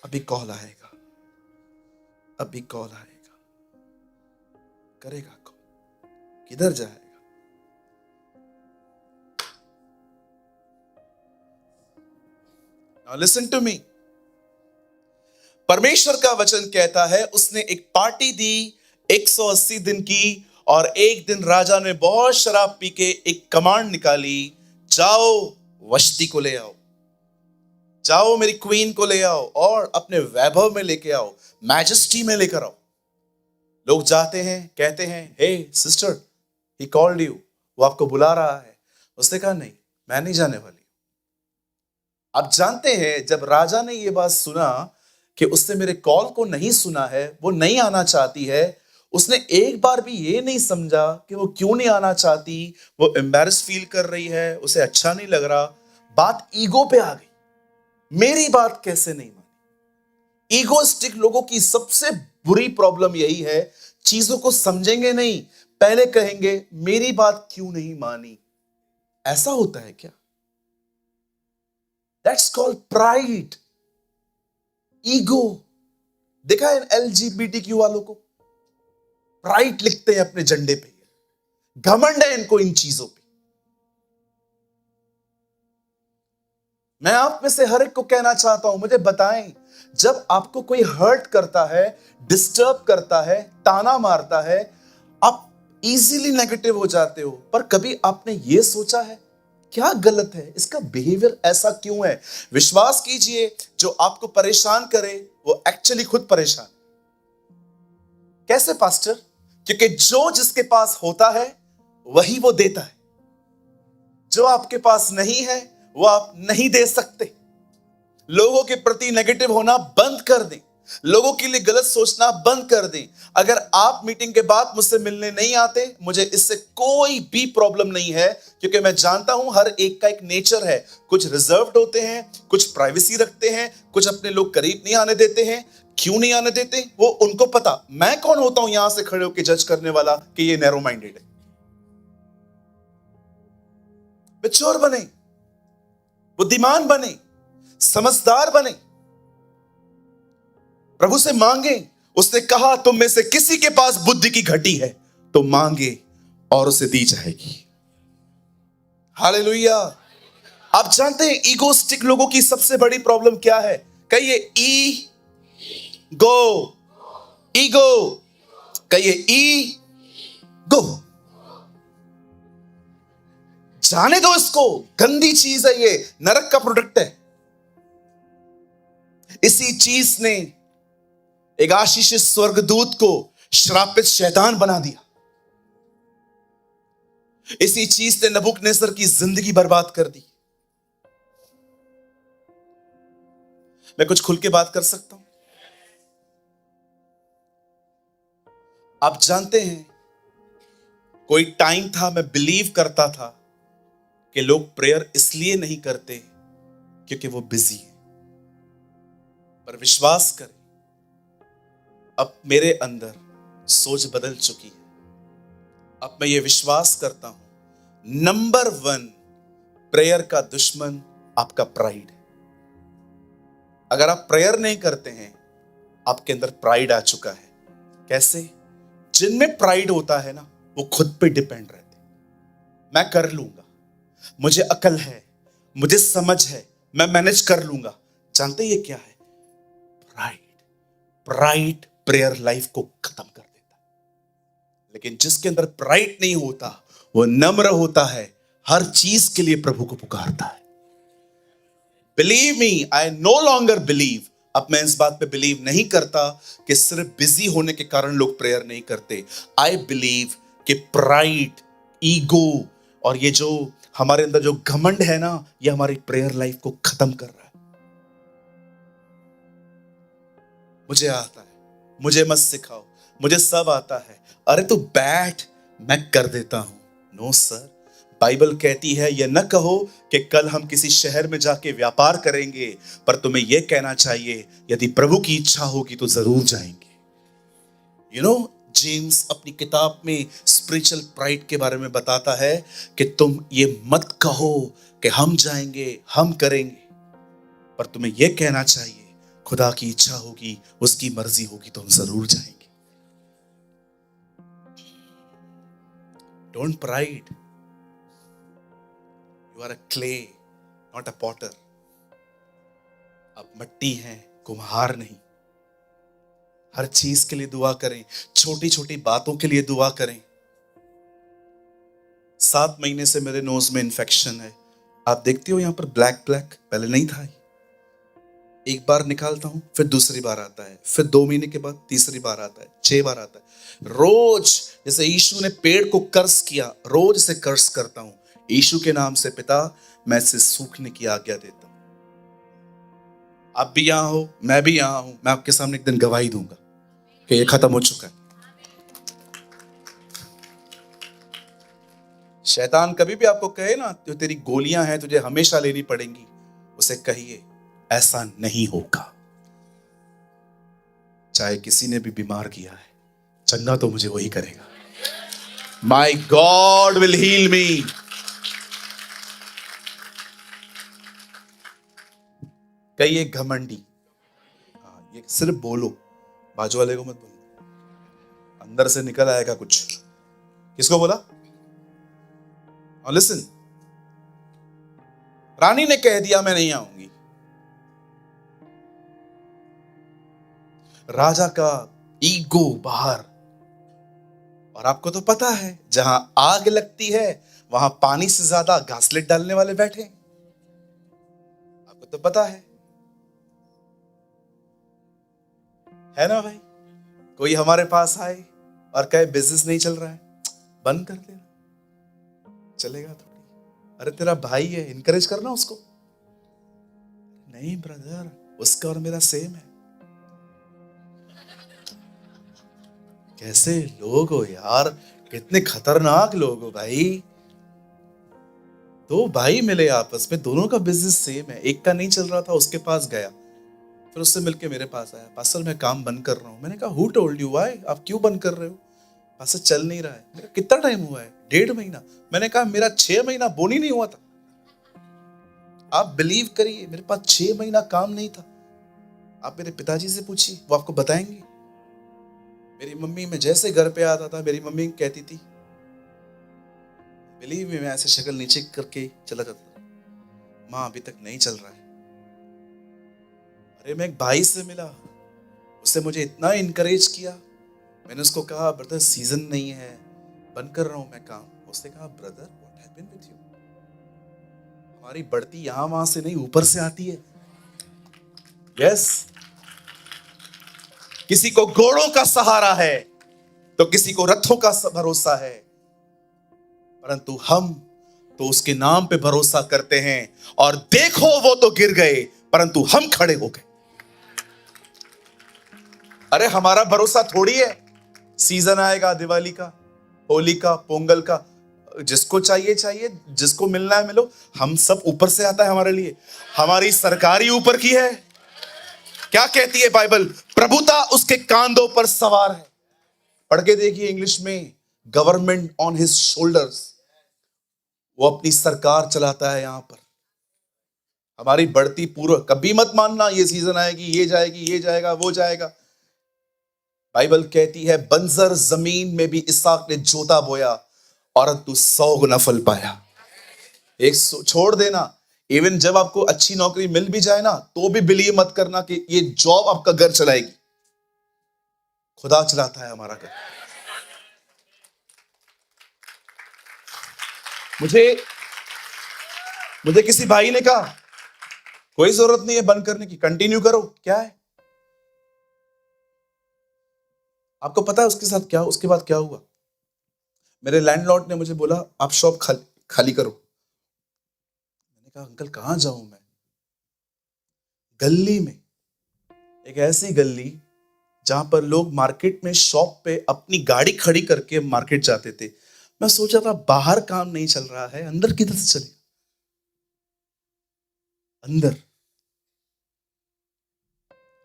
अभी कॉल आएगा, अभी कॉल आएगा, करेगा कॉल, किधर जाएगा? Now listen to me. परमेश्वर का वचन कहता है उसने एक पार्टी दी 180 दिन की, और एक दिन राजा ने बहुत शराब पी के एक कमांड निकाली, जाओ वष्टी को ले आओ, जाओ मेरी क्वीन को ले आओ और अपने वैभव में लेके आओ, मैजेस्टी में लेकर आओ। लोग जाते हैं, कहते हैं हे सिस्टर, ही कॉल्ड यू, वो आपको बुला रहा है। उसने कहा नहीं, मैं नहीं जाने वाली। आप जानते हैं जब राजा ने ये बात सुना कि उसने मेरे कॉल को नहीं सुना है, वो नहीं आना चाहती है, उसने एक बार भी ये नहीं समझा कि वो क्यों नहीं आना चाहती, वो एम्बैरेस फील कर रही है, उसे अच्छा नहीं लग रहा। बात ईगो पे आ गई, मेरी बात कैसे नहीं मानी। ईगोस्टिक लोगों की सबसे बुरी प्रॉब्लम यही है, चीजों को समझेंगे नहीं, पहले कहेंगे मेरी बात क्यों नहीं मानी। ऐसा होता है क्या? That's called pride, ego. देखा है LGBTQ वालों को, प्राइड लिखते हैं अपने झंडे पे, घमंड है इनको इन चीजों पे। मैं आप में से हर एक को कहना चाहता हूं, मुझे बताएं, जब आपको कोई हर्ट करता है, डिस्टर्ब करता है, ताना मारता है, आप इजीली नेगेटिव हो जाते हो, पर कभी आपने यह सोचा है क्या गलत है, इसका बिहेवियर ऐसा क्यों है? विश्वास कीजिए, जो आपको परेशान करे वो एक्चुअली खुद परेशान। कैसे पास्टर? क्योंकि जो जिसके पास होता है वही वो देता है, जो आपके पास नहीं है वो आप नहीं दे सकते। लोगों के प्रति नेगेटिव होना बंद कर दें, लोगों के लिए गलत सोचना बंद कर दें। अगर आप मीटिंग के बाद मुझसे मिलने नहीं आते, मुझे इससे कोई भी प्रॉब्लम नहीं है, क्योंकि मैं जानता हूं हर एक का एक नेचर है। कुछ रिजर्व्ड होते हैं, कुछ प्राइवेसी रखते हैं, कुछ अपने लोग करीब नहीं आने देते हैं। क्यों नहीं आने देते वो उनको पता। मैं कौन होता हूं यहां से खड़े होकर जज करने वाला कि ये नैरो माइंडेड है। मैच्योर बने, बुद्धिमान बने, समझदार बने, प्रभु से मांगे। उसने कहा तुम में से किसी के पास बुद्धि की घटी है तो मांगे और उसे दी जाएगी। हालेलुया। आप जानते हैं ईगोस्टिक लोगों की सबसे बड़ी प्रॉब्लम क्या है? कहिए गो, ईगो, कहिए गो। जाने दो इसको, गंदी चीज है ये, नरक का प्रोडक्ट है। इसी चीज ने एक आशीषित स्वर्गदूत को श्रापित शैतान बना दिया। इसी चीज ने नबूकदनेस्सर की जिंदगी बर्बाद कर दी। मैं कुछ खुल के बात कर सकता हूं? आप जानते हैं कोई टाइम था मैं बिलीव करता था कि लोग प्रेयर इसलिए नहीं करते क्योंकि वो बिजी है, पर विश्वास करें अब मेरे अंदर सोच बदल चुकी है। अब मैं ये विश्वास करता हूं, नंबर 1 प्रेयर का दुश्मन आपका प्राइड है। अगर आप प्रेयर नहीं करते हैं, आपके अंदर प्राइड आ चुका है। कैसे? जिनमें प्राइड होता है ना, वो खुद पे डिपेंड रहते हैं। मैं कर लूंगा, मुझे अकल है, मुझे समझ है, मैं मैनेज कर लूंगा। जानते ये क्या है? प्राइड। प्राइड प्रेयर लाइफ को खत्म कर देता है। लेकिन जिसके अंदर प्राइड नहीं होता, वो नम्र होता है, हर चीज के लिए प्रभु को पुकारता है। Believe me, I know longer believe. अब मैं इस बात पे बिलीव नहीं करता कि सिर्फ बिजी होने के कारण लोग प्रेयर नहीं करते। आई बिलीव कि प्राइड, ईगो और ये जो हमारे अंदर जो घमंड है ना, ये हमारी प्रेयर लाइफ को खत्म कर रहा है। मुझे आता है, मुझे मत सिखाओ, मुझे सब आता है। अरे तू बैठ, मैं कर देता हूं। नो सर, बाइबल कहती है ये न कहो कि कल हम किसी शहर में जाके व्यापार करेंगे, पर तुम्हें यह कहना चाहिए यदि प्रभु की इच्छा होगी तो जरूर जाएंगे। यू नो, जेम्स अपनी किताब में स्पिरिचुअल प्राइड के बारे में बताता है कि तुम ये मत कहो कि हम जाएंगे, हम करेंगे, पर तुम्हें यह कहना चाहिए खुदा की इच्छा होगी, उसकी मर्जी होगी तो हम जरूर जाएंगे। Don't pride. You are a clay, not a potter. आप मट्टी हैं, कुम्हार नहीं। हर चीज के लिए दुआ करें, छोटी छोटी बातों के लिए दुआ करें। 7 महीने से मेरे नोज में इंफेक्शन है। आप देखते हो यहां पर ब्लैक ब्लैक, पहले नहीं था। एक बार निकालता हूं, फिर दूसरी बार आता है, फिर 2 महीने के बाद तीसरी बार आता है, 6 बार आता है। रोज जैसे यीशु ने पेड़ को कर्स किया, रोज से कर्स करता हूं यीशु के नाम से, पिता मैं इसे सूखने की आज्ञा देता हूं। आप भी यहां हो, मैं भी यहां हूं, मैं आपके सामने एक दिन गवाही दूंगा कि ये खत्म हो चुका है। शैतान कभी भी आपको कहे ना जो तेरी गोलियां हैं तुझे हमेशा लेनी पड़ेंगी, उसे कहिए ऐसा नहीं होगा। चाहे किसी ने भी बीमार किया है, चंगा तो मुझे वही करेगा। माई गॉड विल हील मी। कहिए घमंडी। ये सिर्फ बोलो, बाजू वाले को मत बोलो, अंदर से निकल आएगा कुछ। किसको बोला? लिसन, रानी ने कह दिया मैं नहीं आऊंगी। राजा का ईगो बाहर। और आपको तो पता है जहां आग लगती है वहां पानी से ज्यादा घासलेट डालने वाले बैठे। आपको तो पता है ना भाई? कोई हमारे पास आए और कहे बिजनेस नहीं चल रहा है, बंद कर देना, चलेगा थोड़ी। अरे तेरा भाई है, इनकरेज करना उसको। नहीं ब्रदर, उसका और मेरा सेम है। कैसे लोग हो यार, कितने खतरनाक लोग हो भाई। 2 भाई मिले आपस में, दोनों का बिजनेस सेम है। एक का नहीं चल रहा था, उसके पास गया, फिर उससे मिलके मेरे पास आया, पास्टर मैं काम बंद कर रहा हूं। मैंने कहा हु टोल्ड यू, व्हाई, आप क्यों बंद कर रहे हो? पास्टर चल नहीं रहा है। मेरा कितना टाइम हुआ है? 1.5 महीना। मैंने कहा मेरा 6 महीना बोनी नहीं हुआ था। आप बिलीव करिए, मेरे पास 6 महीना काम नहीं था। आप मेरे पिताजी से पूछिए, वो आपको बताएंगे। मेरी मम्मी, मैं जैसे घर पे आता था, मेरी मम्मी कहती थी, बिलीव में, मैं ऐसे शक्ल नीचे करके चला जाता था, माँ अभी तक नहीं चल रहा है। अरे मैं एक भाई से मिला, उसने मुझे इतना इनकरेज किया। मैंने उसको कहा ब्रदर सीजन नहीं है, बंद कर रहा हूं मैं काम। उसने कहा brother what happened with you? हमारी बढ़ती यहां वहां से नहीं, ऊपर से आती है। यस, किसी को घोड़ों का सहारा है तो किसी को रथों का भरोसा है, परंतु हम तो उसके नाम पे भरोसा करते हैं। और देखो वो तो गिर गए, परंतु हम खड़े हो गए। अरे हमारा भरोसा थोड़ी है सीजन आएगा दिवाली का, होली का, पोंगल का, जिसको चाहिए चाहिए, जिसको मिलना है मिलो। हम सब ऊपर से आता है हमारे लिए। हमारी सरकार ही ऊपर की है। क्या कहती है बाइबल? प्रभुता उसके कांधों पर सवार है। पढ़ के देखिए इंग्लिश में, गवर्नमेंट ऑन हिज शोल्डर्स, वो अपनी सरकार चलाता है यहां पर। हमारी बढ़ती पूर्व, कभी मत मानना ये सीजन आएगी, ये जाएगी, ये जाएगा, वो जाएगा। बाइबल कहती है बंजर जमीन में भी इसहाक ने जोता बोया और तू 100 गुना फल पाया। एक छोड़ देना, इवन जब आपको अच्छी नौकरी मिल भी जाए ना, तो भी बिलीव मत करना कि ये जॉब आपका घर चलाएगी। खुदा चलाता है हमारा घर। मुझे किसी भाई ने कहा कोई जरूरत नहीं है बंद करने की, कंटिन्यू करो। क्या है, आपको पता है उसके साथ क्या, उसके बाद क्या हुआ? मेरे लैंडलॉर्ड ने मुझे बोला आप शॉप खाली करो। मैंने कहा अंकल कहां जाऊं मैं? गली में, एक ऐसी गली जहां पर लोग मार्केट में शॉप पे अपनी गाड़ी खड़ी करके मार्केट जाते थे। मैं सोचा था बाहर काम नहीं चल रहा है, अंदर किधर से चलेगा? अंदर,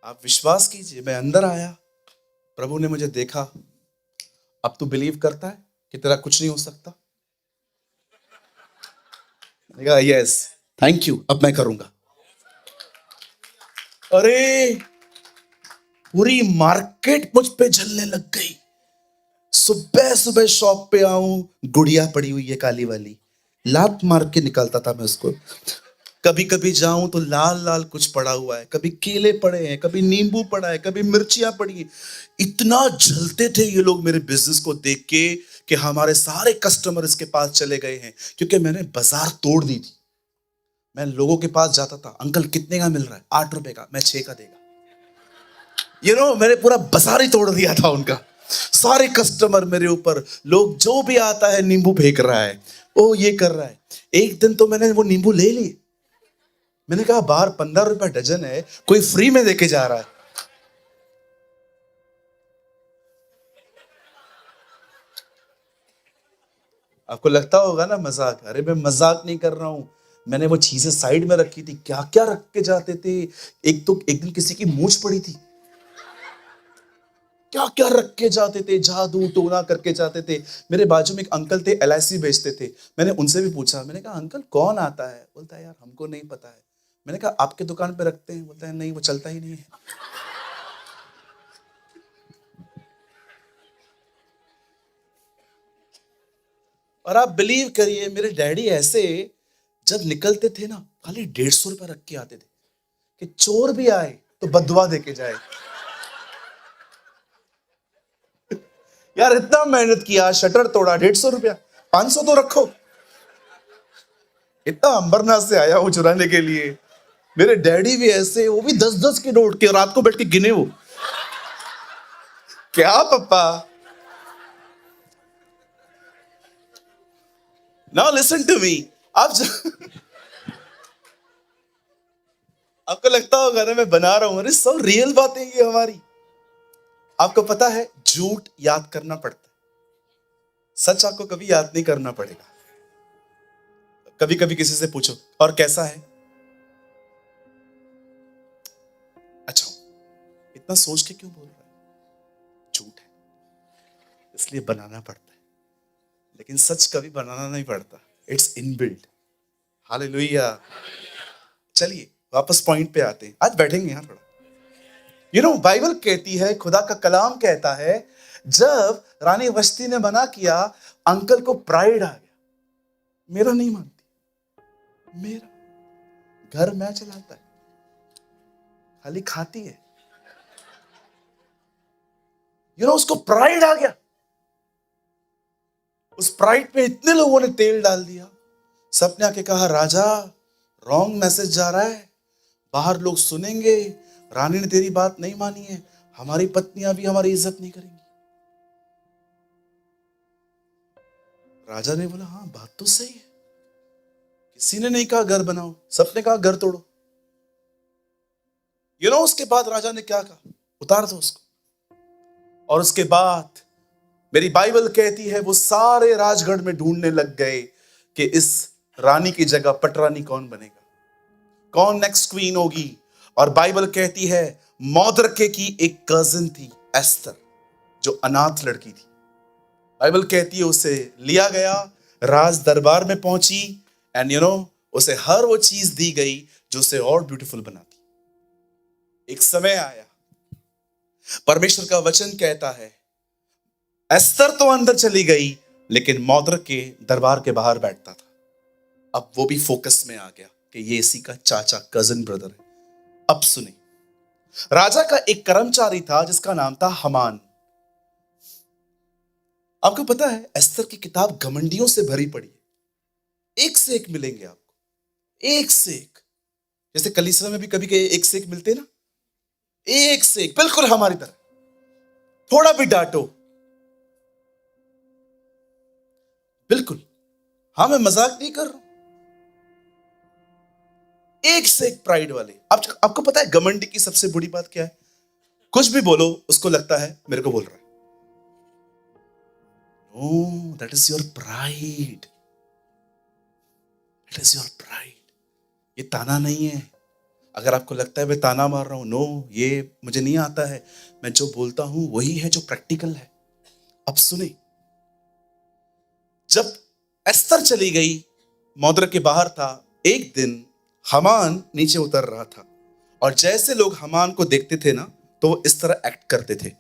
आप विश्वास कीजिए, मैं अंदर आया, प्रभु ने मुझे देखा। अब तू बिलीव करता है कि तेरा कुछ नहीं हो सकता? मैंने कहा यस, थैंक यू, अब मैं करूंगा। अरे पूरी मार्केट मुझ पे जलने लग गई। सुबह सुबह शॉप पे आऊं, गुड़िया पड़ी हुई है काली वाली, लात मार के निकालता था मैं उसको। कभी कभी जाऊं तो लाल लाल कुछ पड़ा हुआ है, कभी केले पड़े हैं, कभी नींबू पड़ा है, कभी मिर्चियां पड़ी हैं। इतना जलते थे ये लोग मेरे बिजनेस को देख के कि हमारे सारे कस्टमर इसके पास चले गए हैं, क्योंकि मैंने बाजार तोड़ दी थी। मैं लोगों के पास जाता था, अंकल कितने का मिल रहा है? 8 रुपए का। मैं 6 का देगा। मैंने पूरा बाजार ही तोड़ दिया था उनका। सारे कस्टमर मेरे ऊपर, लोग जो भी आता है नींबू फेंक रहा है, ओ ये कर रहा है। एक दिन तो मैंने वो नींबू ले लिए। मैंने कहा बाहर 15 रुपए डजन है, कोई फ्री में देके जा रहा है। आपको लगता होगा ना मजाक, अरे मैं मजाक नहीं कर रहा हूं। मैंने वो चीजें साइड में रखी थी, क्या क्या रख के जाते थे। एक दिन किसी की मूंछ पड़ी थी, क्या क्या रख के जाते थे, जादू टोना करके जाते थे। मेरे बाजू में एक अंकल थे, LIC बेचते थे। मैंने उनसे भी पूछा, मैंने कहा अंकल कौन आता है? बोलता है यार हमको नहीं पता है। मैंने कहा आपके दुकान पे रखते हैं? बोलता है नहीं, वो चलता ही नहीं है। और आप बिलीव करिए, मेरे डैडी ऐसे जब निकलते थे ना, खाली 150 रुपए रख के आते थे कि चोर भी आए तो बदुआ देके जाए। यार इतना मेहनत किया, शटर तोड़ा, 150 रुपया, 500 तो रखो। इतना अंबरनाथ से आया हूं चुराने के लिए। मेरे डैडी भी ऐसे, वो भी 10-10 के नोट के, रात को बैठ के गिने वो। क्या पापा? Now listen to me. आप आपको लगता होगा ना मैं बना रहा हूं, अरे सब रियल बातें ये हमारी। आपको पता है झूठ याद करना पड़ता है, सच आपको कभी याद नहीं करना पड़ेगा। कभी कभी किसी से पूछो और कैसा है, अच्छा इतना सोच के क्यों बोल रहा है? झूठ है, इसलिए बनाना पड़ता है। लेकिन सच कभी बनाना नहीं पड़ता, इट्स इनबिल्ट। हालेलुया। चलिए वापस पॉइंट पे आते हैं, आज बैठेंगे यहां थोड़ा। बाइबल कहती है, खुदा का कलाम कहता है, जब रानी वस्ती ने मना किया, अंकल को प्राइड आ गया। मेरा नहीं मानती, मेरा घर मैं चलाता है, खाली खाती है। उसको प्राइड आ गया। उस प्राइड पे इतने लोगों ने तेल डाल दिया। सबने आके कहा राजा रॉन्ग मैसेज जा रहा है, बाहर लोग सुनेंगे, रानी ने तेरी बात नहीं मानी है, हमारी पत्नियां भी हमारी इज्जत नहीं करेंगी। राजा ने बोला हाँ बात तो सही है, किसी ने नहीं कहा घर बनाओ, सबने कहा घर तोड़ो। उसके बाद राजा ने क्या कहा, उतार दो उसको। और उसके बाद मेरी बाइबल कहती है वो सारे राजगढ़ में ढूंढने लग गए कि इस रानी की जगह पटरानी कौन बनेगा, कौन नेक्स्ट क्वीन होगी। और बाइबल कहती है मौद्रके की एक कजिन थी एस्तर, जो अनाथ लड़की थी। बाइबल कहती है उसे लिया गया, राज दरबार में पहुंची, एंड उसे हर वो चीज दी गई जो उसे और ब्यूटीफुल बनाती। एक समय आया, परमेश्वर का वचन कहता है एस्तर तो अंदर चली गई, लेकिन मौद्रिक के दरबार के बाहर बैठता था। अब वो भी फोकस में आ गया कि ये इसी का चाचा, कजन ब्रदर है। अब सुने, राजा का एक कर्मचारी था जिसका नाम था हमान। आपको पता है एस्तर की किताब घमंडियों से भरी पड़ी है, एक से एक मिलेंगे आपको, एक से एक। जैसे कलीसिया में भी कभी कभी एक से एक मिलते हैं ना, एक से एक, बिल्कुल हमारी तरह। थोड़ा भी डांटो, बिल्कुल, हाँ मैं मजाक नहीं कर रहा हूं, एक से एक प्राइड वाले। आपको पता है घमंडी की सबसे बुरी बात क्या है? कुछ भी बोलो उसको लगता है मेरे को बोल रहा है। No, that is your pride, that is your pride. ये ताना नहीं है। अगर आपको लगता है मैं ताना मार रहा हूं, नो, ये मुझे नहीं आता है। मैं जो बोलता हूं वही है जो प्रैक्टिकल है। अब सुने, जब एस्तर चली गई, मौद्रिक के बाहर था, एक दिन हमान नीचे उतर रहा था, और जैसे लोग हमान को देखते थे ना, तो वो इस तरह एक्ट करते थे।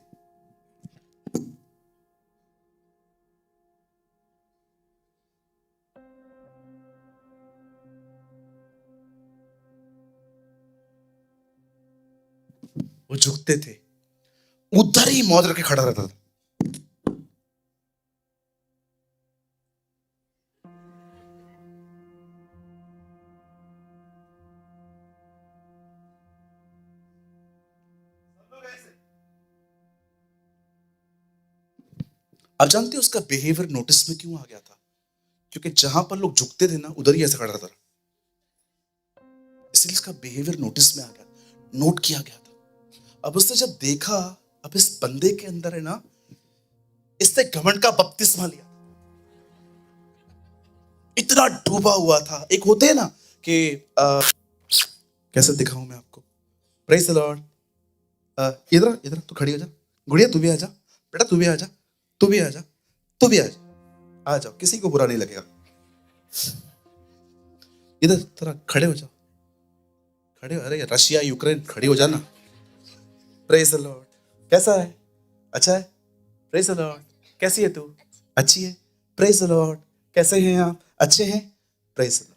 वो झुकते थे, उधर ही मौद्रिक के खड़ा रहता था। आप जानते हो उसका बिहेवियर नोटिस में क्यों आ गया था? क्योंकि जहां पर लोग झुकते थे ना, उधर ही ऐसा खड़ा रहता था। इसलिए इसका बिहेवियर नोटिस में आ गया, नोट किया गया था। अब उसने जब देखा, अब इस बंदे के अंदर है ना, इसने घमंड का बपतिस्मा लिया। इतना डूबा हुआ था। एक होते हैं ना कि कैसे दिखाऊं मैं आपको। Praise the Lord. इधर इधर तू खड़ी हो जा, गुड़िया तू भी आ जा, बेटा तू भी आ जा, तू भी आ जा, तू भी आ जा, आ जाओ, किसी को बुरा नहीं लगेगा। इधर थोड़ा खड़े हो जाओ, खड़े हो, अरे रशिया यूक्रेन खड़ी हो जाना। Praise the Lord. कैसा है? अच्छा है? Praise the Lord. कैसी है तू? अच्छी है। Praise the Lord. कैसे हैं आप? अच्छे हैं। Praise the Lord.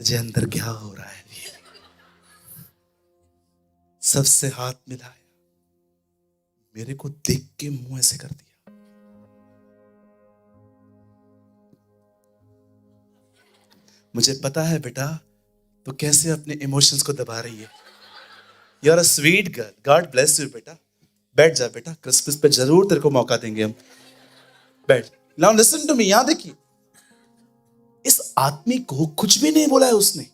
तुझे अंदर क्या हो रहा है? सबसे हाथ मिलाया, मेरे को देख के मुंह ऐसे कर दिया। मुझे पता है बेटा तो कैसे अपने इमोशंस को दबा रही है। You are a sweet girl, God bless you बेटा। बैठ जा बेटा, क्रिसमस पे जरूर तेरे को मौका देंगे हम। बैठ। नाउ लिसन टू मी, यहां देखिए, इस आदमी को कुछ भी नहीं बोला है उसने।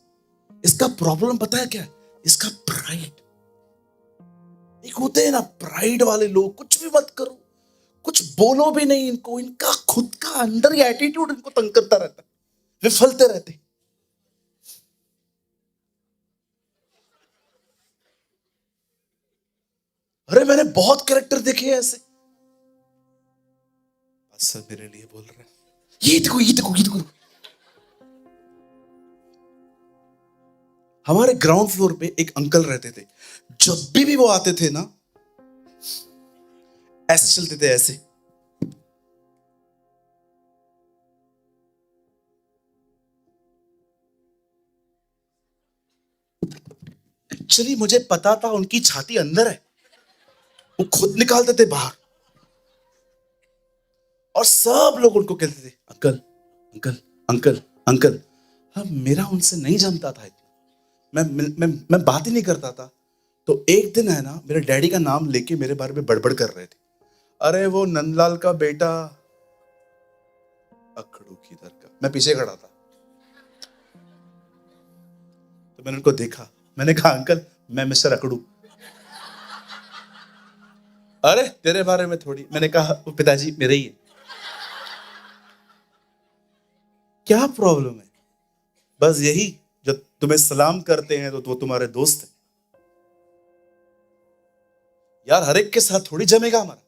इसका प्रॉब्लम पता है क्या है? इसका प्राइड। एक होते हैं ना प्राइड वाले लोग, कुछ भी मत करो, कुछ बोलो भी नहीं इनको, इनका खुद का अंदर ही एटीट्यूड इनको तंग करता रहता है, विफलते रहते। अरे मैंने बहुत कैरेक्टर देखे हैं ऐसे। सब मेरे लिए बोल रहे हैं, ये देखो ये देखो ये देखो। हमारे ग्राउंड फ्लोर पे एक अंकल रहते थे। जब भी वो आते थे ना, ऐसे चलते थे ऐसे। एक्चुअली मुझे पता था उनकी छाती अंदर है, वो खुद निकालते थे बाहर, और सब लोग उनको कहते थे अंकल अंकल अंकल अंकल। अब मेरा उनसे नहीं जमता था इतना, मैं बात ही नहीं करता था। तो एक दिन है ना, मेरे डैडी का नाम लेके मेरे बारे में बड़बड़ कर रहे थे। अरे वो नंदलाल का बेटा अखड़ू किधर का। मैं पीछे खड़ा था, तो मैंने उनको देखा, मैंने कहा अंकल मैं मिस्टर अकड़ू। अरे तेरे बारे में थोड़ी, मैंने कहा वो पिताजी मेरे ही है। क्या प्रॉब्लम है? बस यही, जब तुम्हें सलाम करते हैं तो वो तुम्हारे दोस्त हैं। यार हर एक के साथ थोड़ी जमेगा हमारा।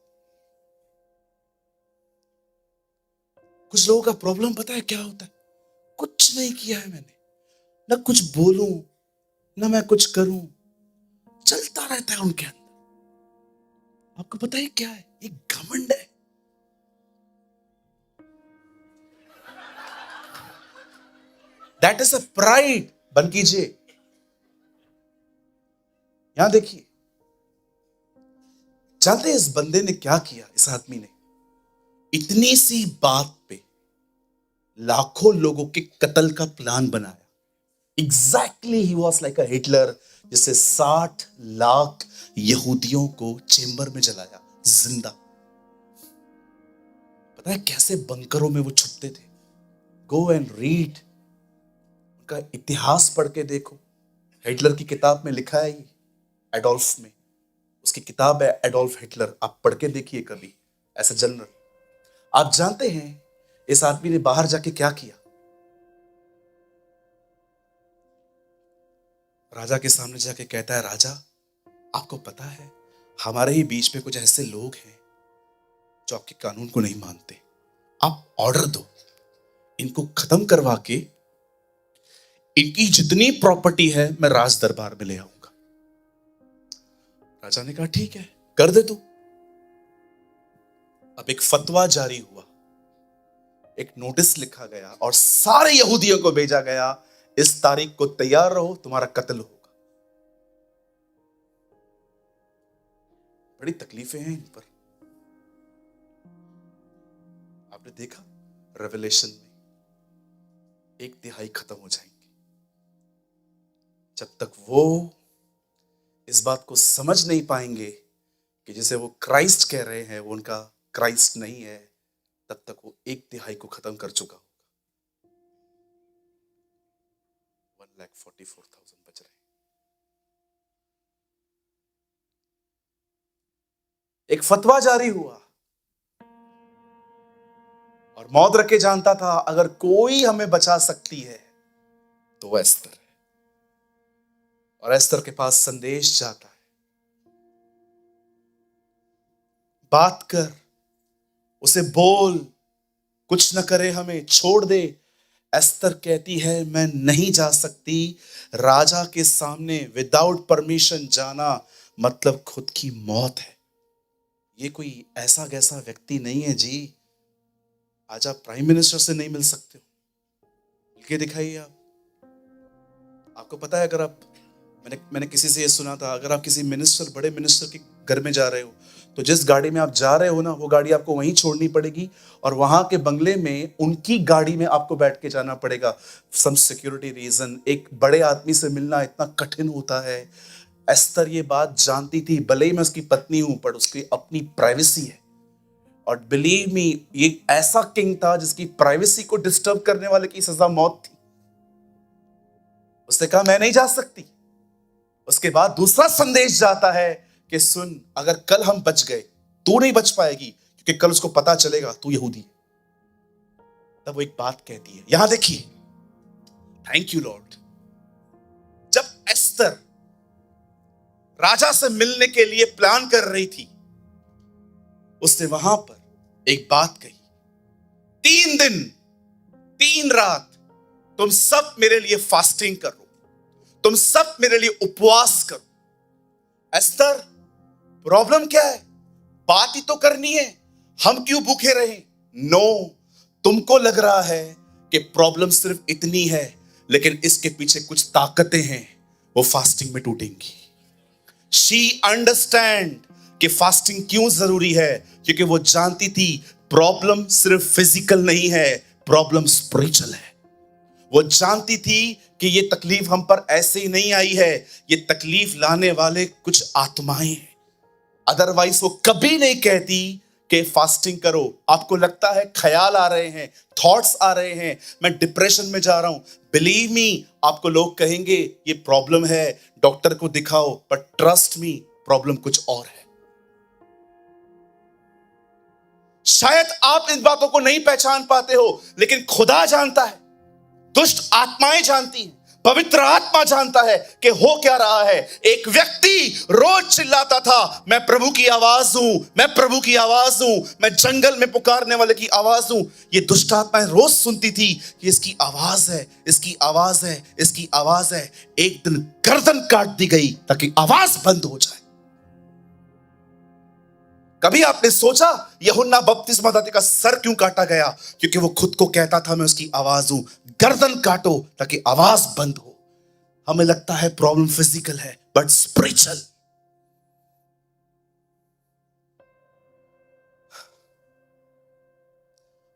कुछ लोगों का प्रॉब्लम पता है क्या होता है? कुछ नहीं किया है मैंने, ना कुछ बोलूं ना मैं कुछ करूं, चलता रहता है उनके अंदर। आपको पता है क्या है? एक घमंड है। That is a pride. बंद कीजिए। यहां देखिए, जानते हैं इस बंदे ने क्या किया? इस आदमी ने इतनी सी बात पे लाखों लोगों के कत्ल का प्लान बनाया। Exactly he was like a Hitler, जिससे 60 लाख यहूदियों को चेंबर में जलाया जिंदा। पता है कैसे बंकरों में वो छुपते थे? गो एंड रीड, उनका इतिहास पढ़ के देखो। हिटलर की किताब में लिखा है ये, एडोल्फ में, उसकी किताब है एडोल्फ हिटलर, आप पढ़ के देखिए कभी ऐसा जनरल। आप जानते हैं इस आदमी ने बाहर जाके क्या किया? राजा के सामने जाके कहता है, राजा आपको पता है हमारे ही बीच में कुछ ऐसे लोग हैं जो आपके कानून को नहीं मानते, आप ऑर्डर दो, इनको खत्म करवा के इनकी जितनी प्रॉपर्टी है मैं राज दरबार में ले आऊंगा। राजा ने कहा ठीक है, कर दे तू। अब एक फतवा जारी हुआ, एक नोटिस लिखा गया और सारे यहूदियों को भेजा गया, इस तारीख को तैयार रहो, तुम्हारा कत्ल होगा। बड़ी तकलीफें हैं इन पर। आपने देखा रेवलेशन में 1/3 खत्म हो जाएंगे। जब तक वो इस बात को समझ नहीं पाएंगे कि जिसे वो क्राइस्ट कह रहे हैं वो उनका क्राइस्ट नहीं है, तब तक वो 1/3 को खत्म कर चुका होगा। 1,44,000 बच रहे हैं। एक फतवा जारी हुआ और मौत रख के जानता था अगर कोई हमें बचा सकती है तो वह एस्तर है। और एस्तर के पास संदेश जाता है, बात कर, उसे बोल, कुछ न करे हमें, छोड़ दे। एस्तर कहती है मैं नहीं जा सकती। राजा के सामने विदाउट परमिशन जाना मतलब खुद की मौत है। ये कोई ऐसा गैसा व्यक्ति नहीं है जी, आज आप प्राइम मिनिस्टर से नहीं मिल सकते हो, मिल के दिखाइए आप। आपको पता है, अगर आप, मैंने किसी से ये सुना था, अगर आप किसी मिनिस्टर, बड़े मिनिस्टर के घर में जा रहे हो तो जिस गाड़ी में आप जा रहे हो ना, वो गाड़ी आपको वहीं छोड़नी पड़ेगी और वहां के बंगले में उनकी गाड़ी में आपको बैठ के जाना पड़ेगा। Some security reason. एक बड़े आदमी से मिलना इतना कठिन होता है। एस्तर ये बात जानती थी, भले ही मैं उसकी पत्नी हूं, पर उसकी अपनी प्राइवेसी है। और बिलीव मी, ये ऐसा किंग था जिसकी प्राइवेसी को डिस्टर्ब करने वाले की सजा मौत थी। उसने कहा मैं नहीं जा सकती। उसके बाद दूसरा संदेश जाता है कि सुन, अगर कल हम बच गए, तू नहीं बच पाएगी, क्योंकि कल उसको पता चलेगा तू यहूदी है। तब वो एक बात कहती है, यहां देखिए, थैंक यू लॉर्ड। जब एस्तर राजा से मिलने के लिए प्लान कर रही थी, उसने वहां पर एक बात कही, 3 दिन 3 रात तुम सब मेरे लिए फास्टिंग करो, तुम सब मेरे लिए उपवास करो। एस्तर, प्रॉब्लम क्या है? बात ही तो करनी है, हम क्यों भूखे रहे? नो, तुमको लग रहा है कि प्रॉब्लम सिर्फ इतनी है, लेकिन इसके पीछे कुछ ताकतें हैं, वो फास्टिंग में टूटेंगी। शी अंडरस्टैंड कि फास्टिंग क्यों जरूरी है, क्योंकि वो जानती थी प्रॉब्लम सिर्फ फिजिकल नहीं है, प्रॉब्लम स्पिरिचुअल है। वो जानती थी कि ये तकलीफ हम पर ऐसे ही नहीं आई है, ये तकलीफ लाने वाले कुछ आत्माएं हैं। अदरवाइज वो कभी नहीं कहती कि फास्टिंग करो। आपको लगता है ख्याल आ रहे हैं, थॉट्स आ रहे हैं, मैं डिप्रेशन में जा रहा हूं, बिलीव मी, आपको लोग कहेंगे ये प्रॉब्लम है, डॉक्टर को दिखाओ, पर ट्रस्ट मी, प्रॉब्लम कुछ और है। शायद आप इन बातों को नहीं पहचान पाते हो, लेकिन खुदा जानता है, दुष्ट आत्माएं जानती हैं, पवित्र आत्मा जानता है कि हो क्या रहा है। एक व्यक्ति रोज चिल्लाता था, मैं प्रभु की आवाज हूं, मैं प्रभु की आवाज हूं, मैं जंगल में पुकारने वाले की आवाज हूं। ये दुष्ट आत्माएं रोज सुनती थी कि इसकी आवाज है, इसकी आवाज है, इसकी आवाज है। एक दिन गर्दन काट दी गई ताकि आवाज बंद हो जाए। कभी आपने सोचा यूहन्ना बपतिस्मादाता का सर क्यों काटा गया? क्योंकि वो खुद को कहता था मैं उसकी आवाज हूं। गर्दन काटो ताकि आवाज बंद हो। हमें लगता है प्रॉब्लम फिजिकल है, बट स्पिरिचुअल।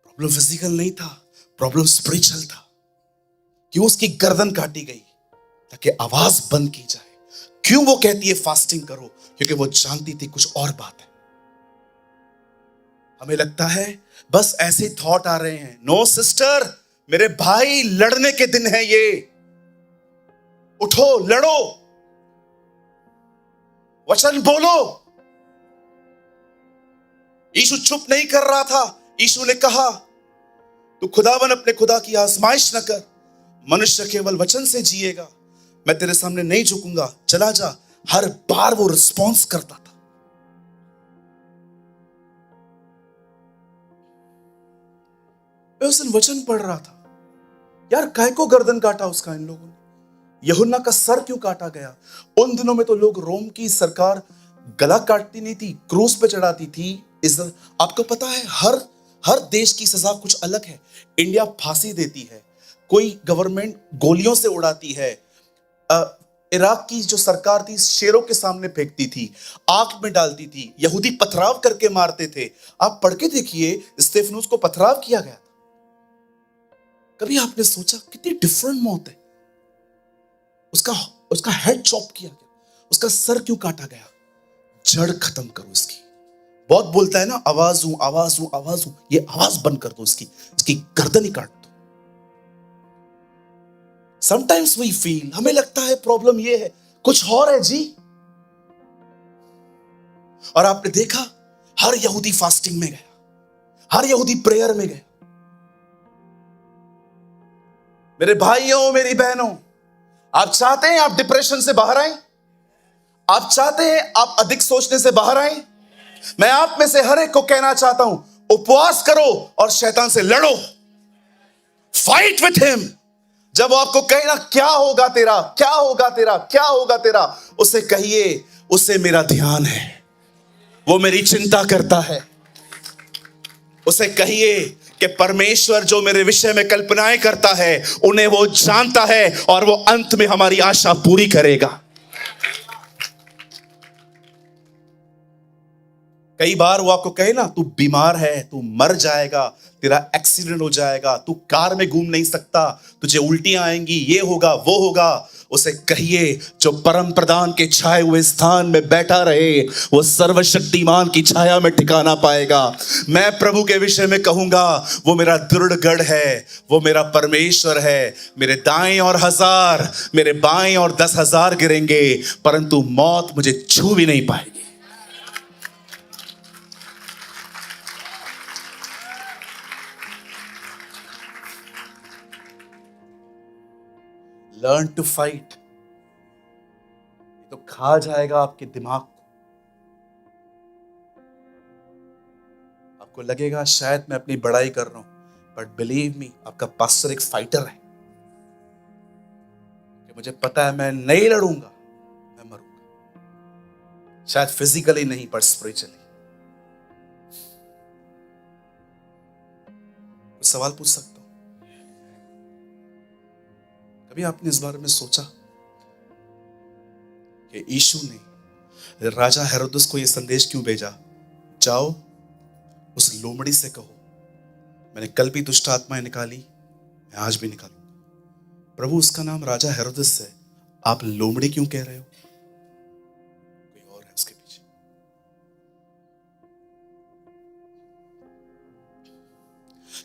प्रॉब्लम फिजिकल नहीं था, प्रॉब्लम स्पिरिचुअल था। क्यों उसकी गर्दन काटी गई? ताकि आवाज बंद की जाए। क्यों वो कहती है फास्टिंग करो? क्योंकि वो जानती थी कुछ और बात है। हमें लगता है बस ऐसे थॉट आ रहे हैं। नो सिस्टर, मेरे भाई, लड़ने के दिन है ये। उठो, लड़ो, वचन बोलो। यीशु चुप नहीं कर रहा था। यीशु ने कहा, तू खुदावन अपने खुदा की आजमाइश न कर, मनुष्य केवल वचन से जिएगा। मैं तेरे सामने नहीं झुकूंगा, चला जा। हर बार वो रिस्पॉन्स करता था। मैं उस दिन वचन पढ़ रहा था, यार काय को गर्दन काटा उसका इन लोगों ने? यूहन्ना का सर क्यों काटा गया? उन दिनों में तो लोग रोम की सरकार गला काटती नहीं थी, क्रूस पे चढ़ाती थी। आपको पता है हर देश की सजा कुछ अलग है। इंडिया फांसी देती है, कोई गवर्नमेंट गोलियों से उड़ाती है। इराक की जो सरकार थी शेरों के सामने फेंकती थी, आग में डालती थी। यहूदी पथराव करके मारते थे। आप पढ़ के देखिए, स्तेफनुस को पथराव किया गया। कभी आपने सोचा कितनी डिफरेंट मौत है? उसका हेड चॉप किया गया, उसका सर क्यों काटा गया? जड़ खत्म करो इसकी। बहुत बोलता है ना, आवाज हूं, आवाज हूं, आवाज हूं। ये आवाज बंद कर दो, इसकी गर्दन ही काट दो। समटाइम्स वी फील, हमें लगता है प्रॉब्लम ये है, कुछ और है जी। और आपने देखा हर यहूदी फास्टिंग में गया, हर यहूदी प्रेयर में गया। मेरे भाइयों, मेरी बहनों, आप चाहते हैं आप डिप्रेशन से बाहर आए? आप चाहते हैं आप अधिक सोचने से बाहर आए? मैं आप में से हर एक को कहना चाहता हूं, उपवास करो और शैतान से लड़ो। Fight with him. जब वो आपको कहे ना क्या होगा तेरा, क्या होगा तेरा, क्या होगा तेरा, उसे कहिए उसे मेरा ध्यान है, वो मेरी चिंता करता है। उसे कहिए कि परमेश्वर जो मेरे विषय में कल्पनाएं करता है उन्हें वो जानता है और वो अंत में हमारी आशा पूरी करेगा। कई बार वो आपको कहे ना, तू बीमार है, तू मर जाएगा, तेरा एक्सीडेंट हो जाएगा, तू कार में घूम नहीं सकता, तुझे उल्टियां आएंगी, ये होगा वो होगा। उसे कहिए जो परम प्रधान के छाए हुए स्थान में बैठा रहे वो सर्वशक्तिमान की छाया में ठिकाना पाएगा। मैं प्रभु के विषय में कहूंगा, वो मेरा दृढ़ गढ़ है, वो मेरा परमेश्वर है। मेरे दाएं और 1000, मेरे बाएं और 10,000 गिरेंगे, परंतु मौत मुझे छू भी नहीं पाएगी। Learn to fight. तो खा जाएगा आपके दिमाग को। आपको लगेगा शायद मैं अपनी बड़ाई कर रहा हूं, बट बिलीव मी, आपका पास्टर एक फाइटर है कि मुझे पता है मैं नहीं लड़ूंगा, मैं मरूंगा। शायद फिजिकली नहीं, पर स्पिरिचुअली। कुछ सवाल पूछ सकता हूं? कभी आपने इस बारे में सोचा कि यीशु ने राजा हेरोदेस को यह संदेश क्यों भेजा? जाओ उस लोमड़ी से कहो, मैंने कल भी दुष्ट आत्माएं निकाली, मैं आज भी निकालूंगा। प्रभु, उसका नाम राजा हेरोदेस है, आप लोमड़ी क्यों कह रहे हो? कोई और है उसके पीछे।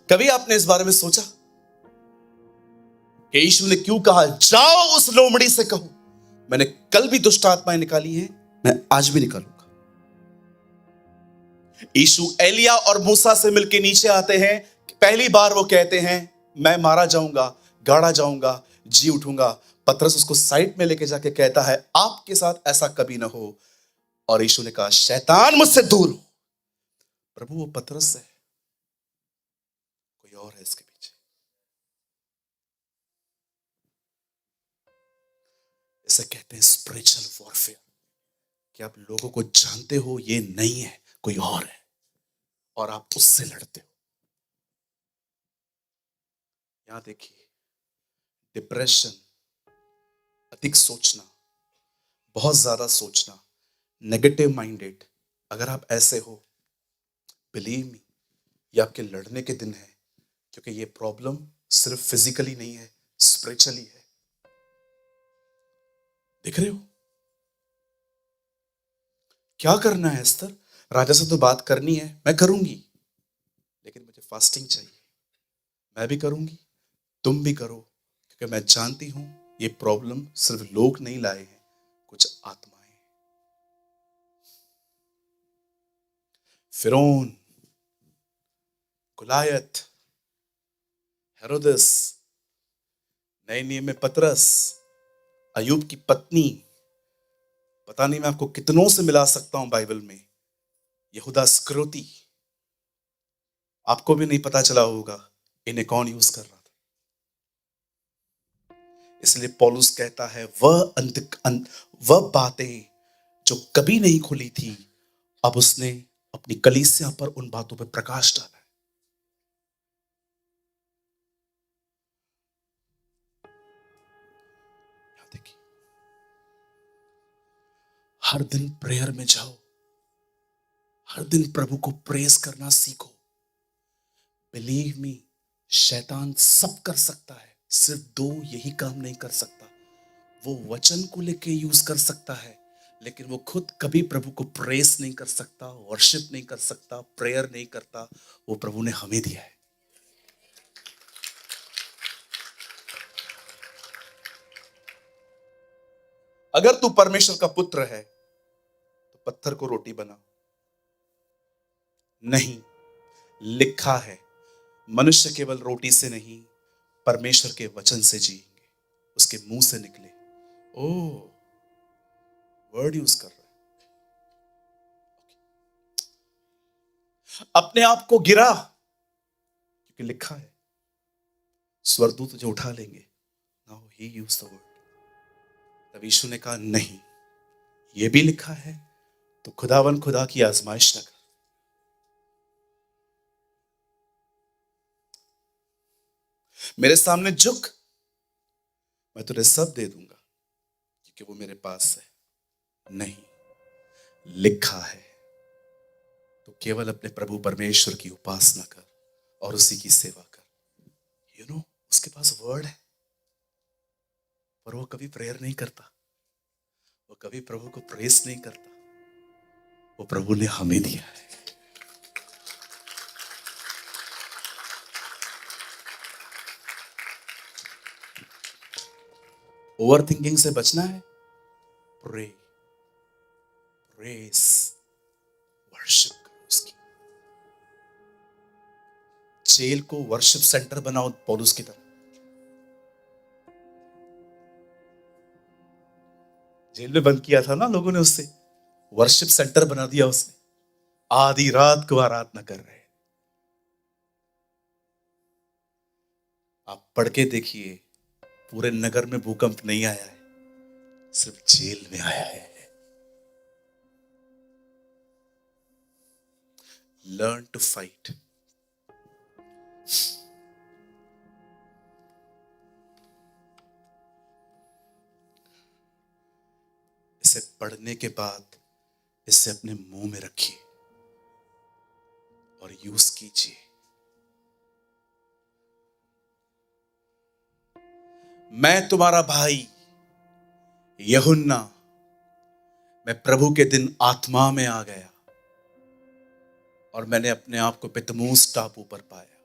कभी आपने इस बारे में सोचा कि यीशु ने क्यों कहा जाओ उस लोमड़ी से कहो, मैंने कल भी दुष्ट आत्माएं निकाली हैं, मैं आज भी निकालूंगा। यीशु एलिया और मूसा से मिलकर नीचे आते हैं। पहली बार वो कहते हैं मैं मारा जाऊंगा, गाड़ा जाऊंगा, जी उठूंगा। पतरस उसको साइड में लेके जाके कहता है, आपके साथ ऐसा कभी ना हो। और यीशु ने कहा, शैतान मुझसे दूर हो। प्रभु वो पतरस है, कोई और है इसके पीछे। इसे कहते हैं स्पिरिचुअल वॉरफेयर, कि आप लोगों को जानते हो ये नहीं है, कोई और है, और आप उससे लड़ते हो। यहां देखिए, डिप्रेशन, अधिक सोचना, बहुत ज्यादा सोचना, नेगेटिव माइंडेड, अगर आप ऐसे हो, बिलीव मी, ये आपके लड़ने के दिन है। क्योंकि ये प्रॉब्लम सिर्फ फिजिकली नहीं है, स्पिरिचुअली है। देख रहे हो क्या करना है? एस्तर, राजा से तो बात करनी है, मैं करूंगी, लेकिन मुझे फास्टिंग चाहिए। मैं भी करूंगी, तुम भी करो, क्योंकि मैं जानती हूं ये प्रॉब्लम सिर्फ लोग नहीं लाए हैं, कुछ आत्माएं। फिरौन, गुलायत, हेरोदस, नए नियम में पतरस, अयूब की पत्नी, पता नहीं मैं आपको कितनों से मिला सकता हूं बाइबल में, यहूदा इस्करियोती, आपको भी नहीं पता चला होगा इन्हें कौन यूज कर रहा था। इसलिए पौलुस कहता है, वह बातें जो कभी नहीं खुली थी, अब उसने अपनी कलीसिया पर उन बातों पर प्रकाश डाला है। देखिए, हर दिन प्रेयर में जाओ, हर दिन प्रभु को प्रेज करना सीखो। बिलीव मी, शैतान सब कर सकता है, सिर्फ दो यही काम नहीं कर सकता। वो वचन को लेके यूज कर सकता है, लेकिन वो खुद कभी प्रभु को प्रेस नहीं कर सकता, वर्शिप नहीं कर सकता, प्रेयर नहीं करता। वो प्रभु ने हमें दिया है। अगर तू परमेश्वर का पुत्र है तो पत्थर को रोटी बना। नहीं, लिखा है, मनुष्य केवल रोटी से नहीं, परमेश्वर के वचन से जिएंगे, उसके मुंह से निकले। ओ, वर्ड यूज कर रहा है। अपने आप को गिरा, क्योंकि लिखा है, स्वर्गदूत तुझे उठा लेंगे। Now he used the word. तब यीशु ने कहा, नहीं, ये भी लिखा है, तो खुदावन खुदा की आजमाइश न कर। मेरे सामने झुक, मैं तुझे सब दे दूंगा, क्योंकि वो मेरे पास है। नहीं, लिखा है, तो केवल अपने प्रभु परमेश्वर की उपासना कर और उसी की सेवा कर। उसके पास वर्ड है, पर वो कभी प्रेयर नहीं करता, वो कभी प्रभु को प्रेस नहीं करता। वो प्रभु ने हमें दिया है। ओवर थिंकिंग से बचना है, प्रे, प्रेस, वर्शिप करो उसकी। जेल को वर्शिप सेंटर बनाओ, पौलुस की तरह। जेल में बंद किया था ना लोगों ने, उससे वर्शिप सेंटर बना दिया उसने। आधी रात को आराधना कर रहे। आप पढ़ के देखिए, पूरे नगर में भूकंप नहीं आया है, सिर्फ जेल में आया है। Learn to fight. इसे पढ़ने के बाद इसे अपने मुंह में रखिए और यूज कीजिए। मैं तुम्हारा भाई यूहन्ना, मैं प्रभु के दिन आत्मा में आ गया और मैंने अपने आप को पितमूस टापू पर पाया,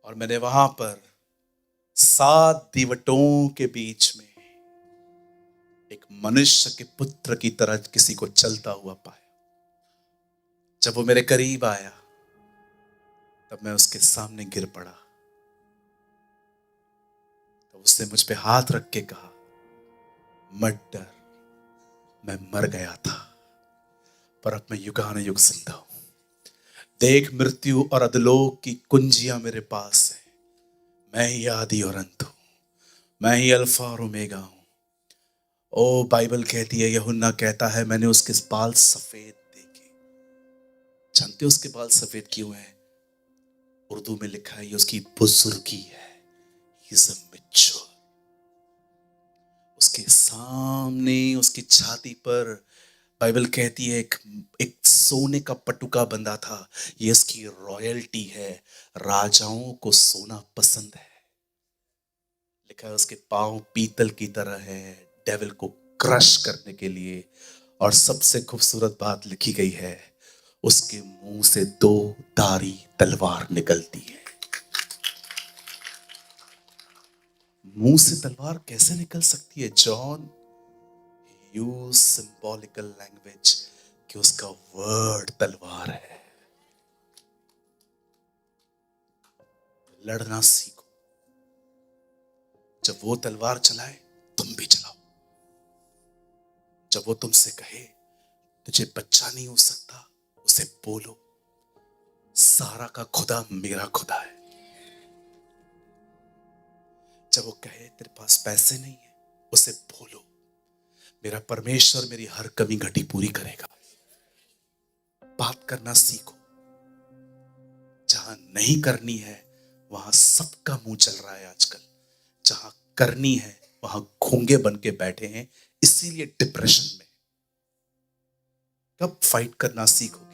और मैंने वहां पर 7 दीवटों के बीच में एक मनुष्य के पुत्र की तरह किसी को चलता हुआ पाया। जब वो मेरे करीब आया, तब मैं उसके सामने गिर पड़ा। तब उसने मुझ पे हाथ रख के कहा, मत डर, मैं मर गया था पर अब मैं युगानुयुग जिंदा हूं। देख, मृत्यु और अधलोक की कुंजियां मेरे पास है। मैं ही आदि और अंत हूं, मैं ही अल्फा और ओमेगा हूं। ओ बाइबल कहती है, यूहन्ना कहता है, मैंने उसके बाल सफेद देखे। जानते हो उसके बाल सफेद क्यों है? उर्दू में लिखा है, ये उसकी बुजुर्गी है। He is a mature। उसके सामने उसकी छाती पर बाइबल कहती है एक सोने का पटुका बंधा था। ये इसकी रॉयल्टी है। राजाओं को सोना पसंद है। लिखा है उसके पांव पीतल की तरह है, डेविल को क्रश करने के लिए। और सबसे खूबसूरत बात लिखी गई है, उसके मुंह से दो धारी तलवार निकलती है। मुंह से तलवार कैसे निकल सकती है? जॉन यूज सिंबॉलिकल लैंग्वेज कि उसका वर्ड तलवार है। लड़ना सीखो। जब वो तलवार चलाए, तुम भी चलाओ। जब वो तुमसे कहे तुझे बच्चा नहीं हो सकता, उसे बोलो, सारा का खुदा मेरा खुदा है। जब वो कहे तेरे पास पैसे नहीं है, उसे बोलो, मेरा परमेश्वर मेरी हर कमी घटी पूरी करेगा। बात करना सीखो। जहां नहीं करनी है वहां सबका मुंह चल रहा है आजकल। जहां करनी है वहां घोंगे बन के बैठे हैं, इसीलिए डिप्रेशन में। कब फाइट करना सीखोगे?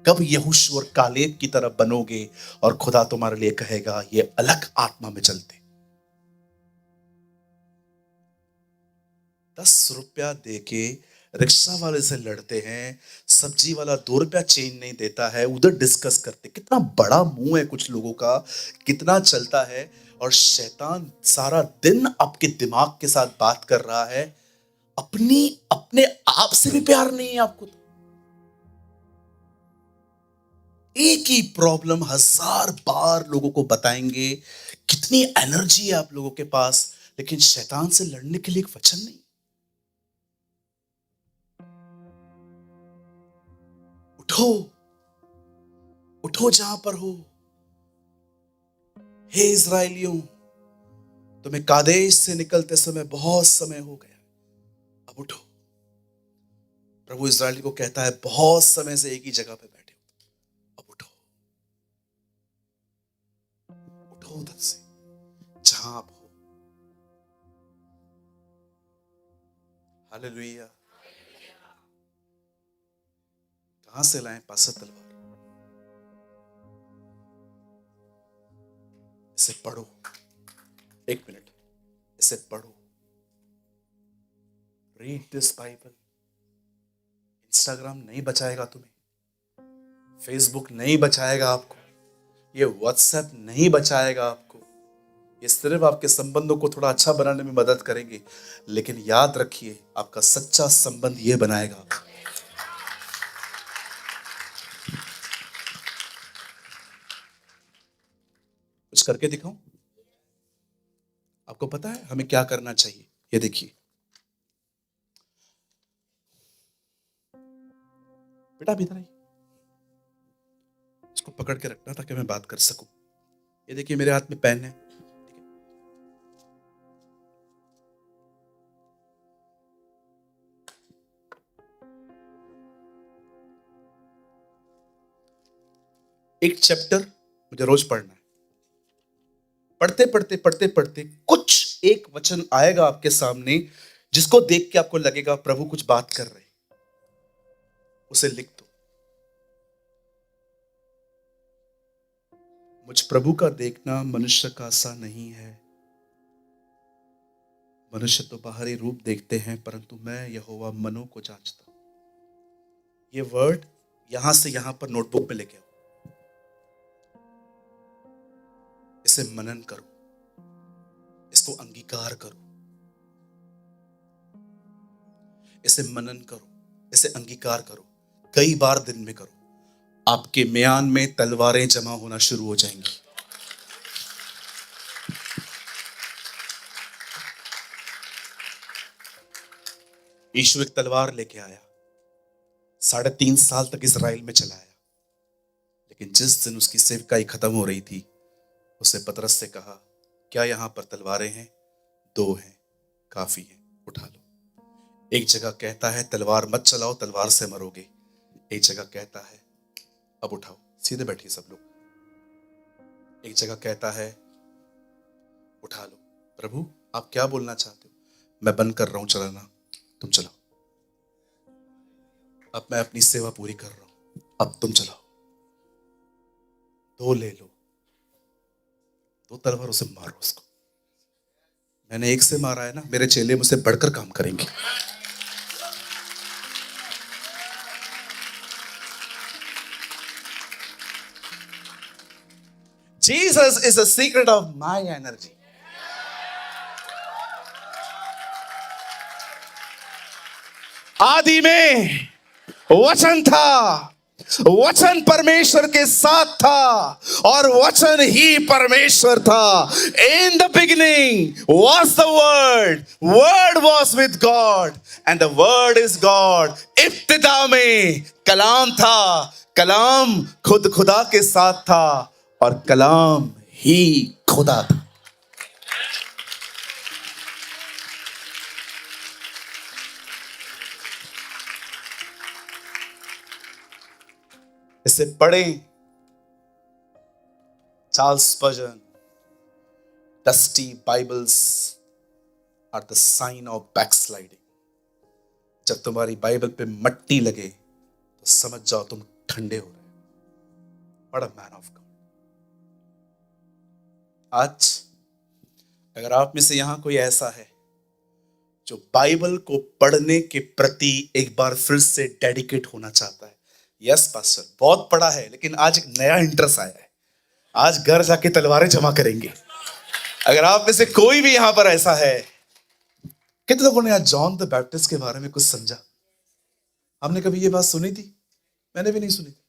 कब यहोशू और कालेब की तरह बनोगे और खुदा तुम्हारे लिए कहेगा ये अलग आत्मा में चलते? 10 रुपया देके रिक्शा वाले से लड़ते हैं, सब्जी वाला 2 रुपया चेंज नहीं देता है, उधर डिस्कस करते। कितना बड़ा मुंह है कुछ लोगों का, कितना चलता है। और शैतान सारा दिन आपके दिमाग के साथ बात कर रहा है। अपने आप से भी प्यार नहीं है आपको। एक ही प्रॉब्लम 1000 बार लोगों को बताएंगे, कितनी एनर्जी है आप लोगों के पास, लेकिन शैतान से लड़ने के लिए एक वचन नहीं। उठो, उठो जहां पर हो। हे इज़राइलियों, तुम्हें कादेश से निकलते समय बहुत समय हो गया, अब उठो। प्रभु इज़राइल को कहता है, बहुत समय से एक ही जगह पे बैठे हो, अब उठो। उठो उधर से जहां आप हो। हालेलुया। कहां से लाएं पासा तलवार? इसे पढ़ो, 1 मिनट इसे पढ़ो। Read this Bible. इंस्टाग्राम नहीं बचाएगा तुम्हें, फेसबुक नहीं बचाएगा आपको, ये व्हाट्सएप नहीं बचाएगा आपको। ये सिर्फ आपके संबंधों को थोड़ा अच्छा बनाने में मदद करेंगे, लेकिन याद रखिए आपका सच्चा संबंध ये बनाएगा। कुछ करके दिखाऊं? आपको पता है हमें क्या करना चाहिए? ये देखिए बेटा, भीतर आइए। इसको पकड़ के रखना ताकि मैं बात कर सकूं। ये देखिए मेरे हाथ में पेन है। एक चैप्टर मुझे रोज पढ़ना है। पढ़ते पढ़ते पढ़ते पढ़ते कुछ एक वचन आएगा आपके सामने, जिसको देख के आपको लगेगा प्रभु कुछ बात कर रहे हैं। उसे लिख दो। मुझ प्रभु का देखना मनुष्य का सा नहीं है। मनुष्य तो बाहरी रूप देखते हैं, परंतु मैं यहोवा मनों को जांचता हूं। ये वर्ड यहां से यहां पर नोटबुक में लेके आओ। इसे मनन करो, इसको अंगीकार करो, इसे मनन करो, इसे अंगीकार करो। कई बार दिन में करो। आपके म्यान में तलवारें जमा होना शुरू हो जाएंगी। यीशु एक तलवार लेके आया, 3.5 साल तक इजराइल में चलाया, लेकिन जिस दिन उसकी सेवकाई खत्म हो रही थी, उसने पतरस से कहा, क्या यहां पर तलवारें हैं? 2 हैं, काफी है, उठा लो। एक जगह कहता है तलवार मत चलाओ, तलवार से मरोगे। एक जगह कहता है अब उठाओ, सीधे बैठिए सब लोग। एक जगह कहता है उठा लो। प्रभु आप क्या बोलना चाहते हो? मैं बंद कर रहा हूं चलाना, तुम चलाओ। अब मैं अपनी सेवा पूरी कर रहा हूं, अब तुम चलाओ। 2 ले लो, 2 तलवारों से मारो उसको। मैंने एक से मारा है ना, मेरे चेले मुझसे बढ़कर काम करेंगे। Jesus is the secret of my energy. आदि में वचन था, वचन परमेश्वर के साथ था और वचन ही परमेश्वर था। In the beginning was the word, word was with God and the word is God. इब्तिदा में कलाम था, कलाम खुद खुदा के साथ था और कलाम ही खुदा था। इसे पढ़ें। Charles Spurgeon, dusty Bibles are the sign of backsliding. जब तुम्हारी बाइबल पे मट्टी लगे तो समझ जाओ तुम ठंडे हो रहे हो। What a man of God. आज अगर आप में से यहां कोई ऐसा है जो बाइबल को पढ़ने के प्रति एक बार फिर से डेडिकेट होना चाहता है, यस पास्टर बहुत पढ़ा है लेकिन आज एक नया इंटरेस्ट आया है, आज घर जाके तलवारें जमा करेंगे। अगर आप में से कोई भी यहां पर ऐसा है, कितने लोगों ने आज जॉन द बैप्टिस्ट के बारे में कुछ समझा? हमने कभी ये बात सुनी थी? मैंने भी नहीं सुनी थी।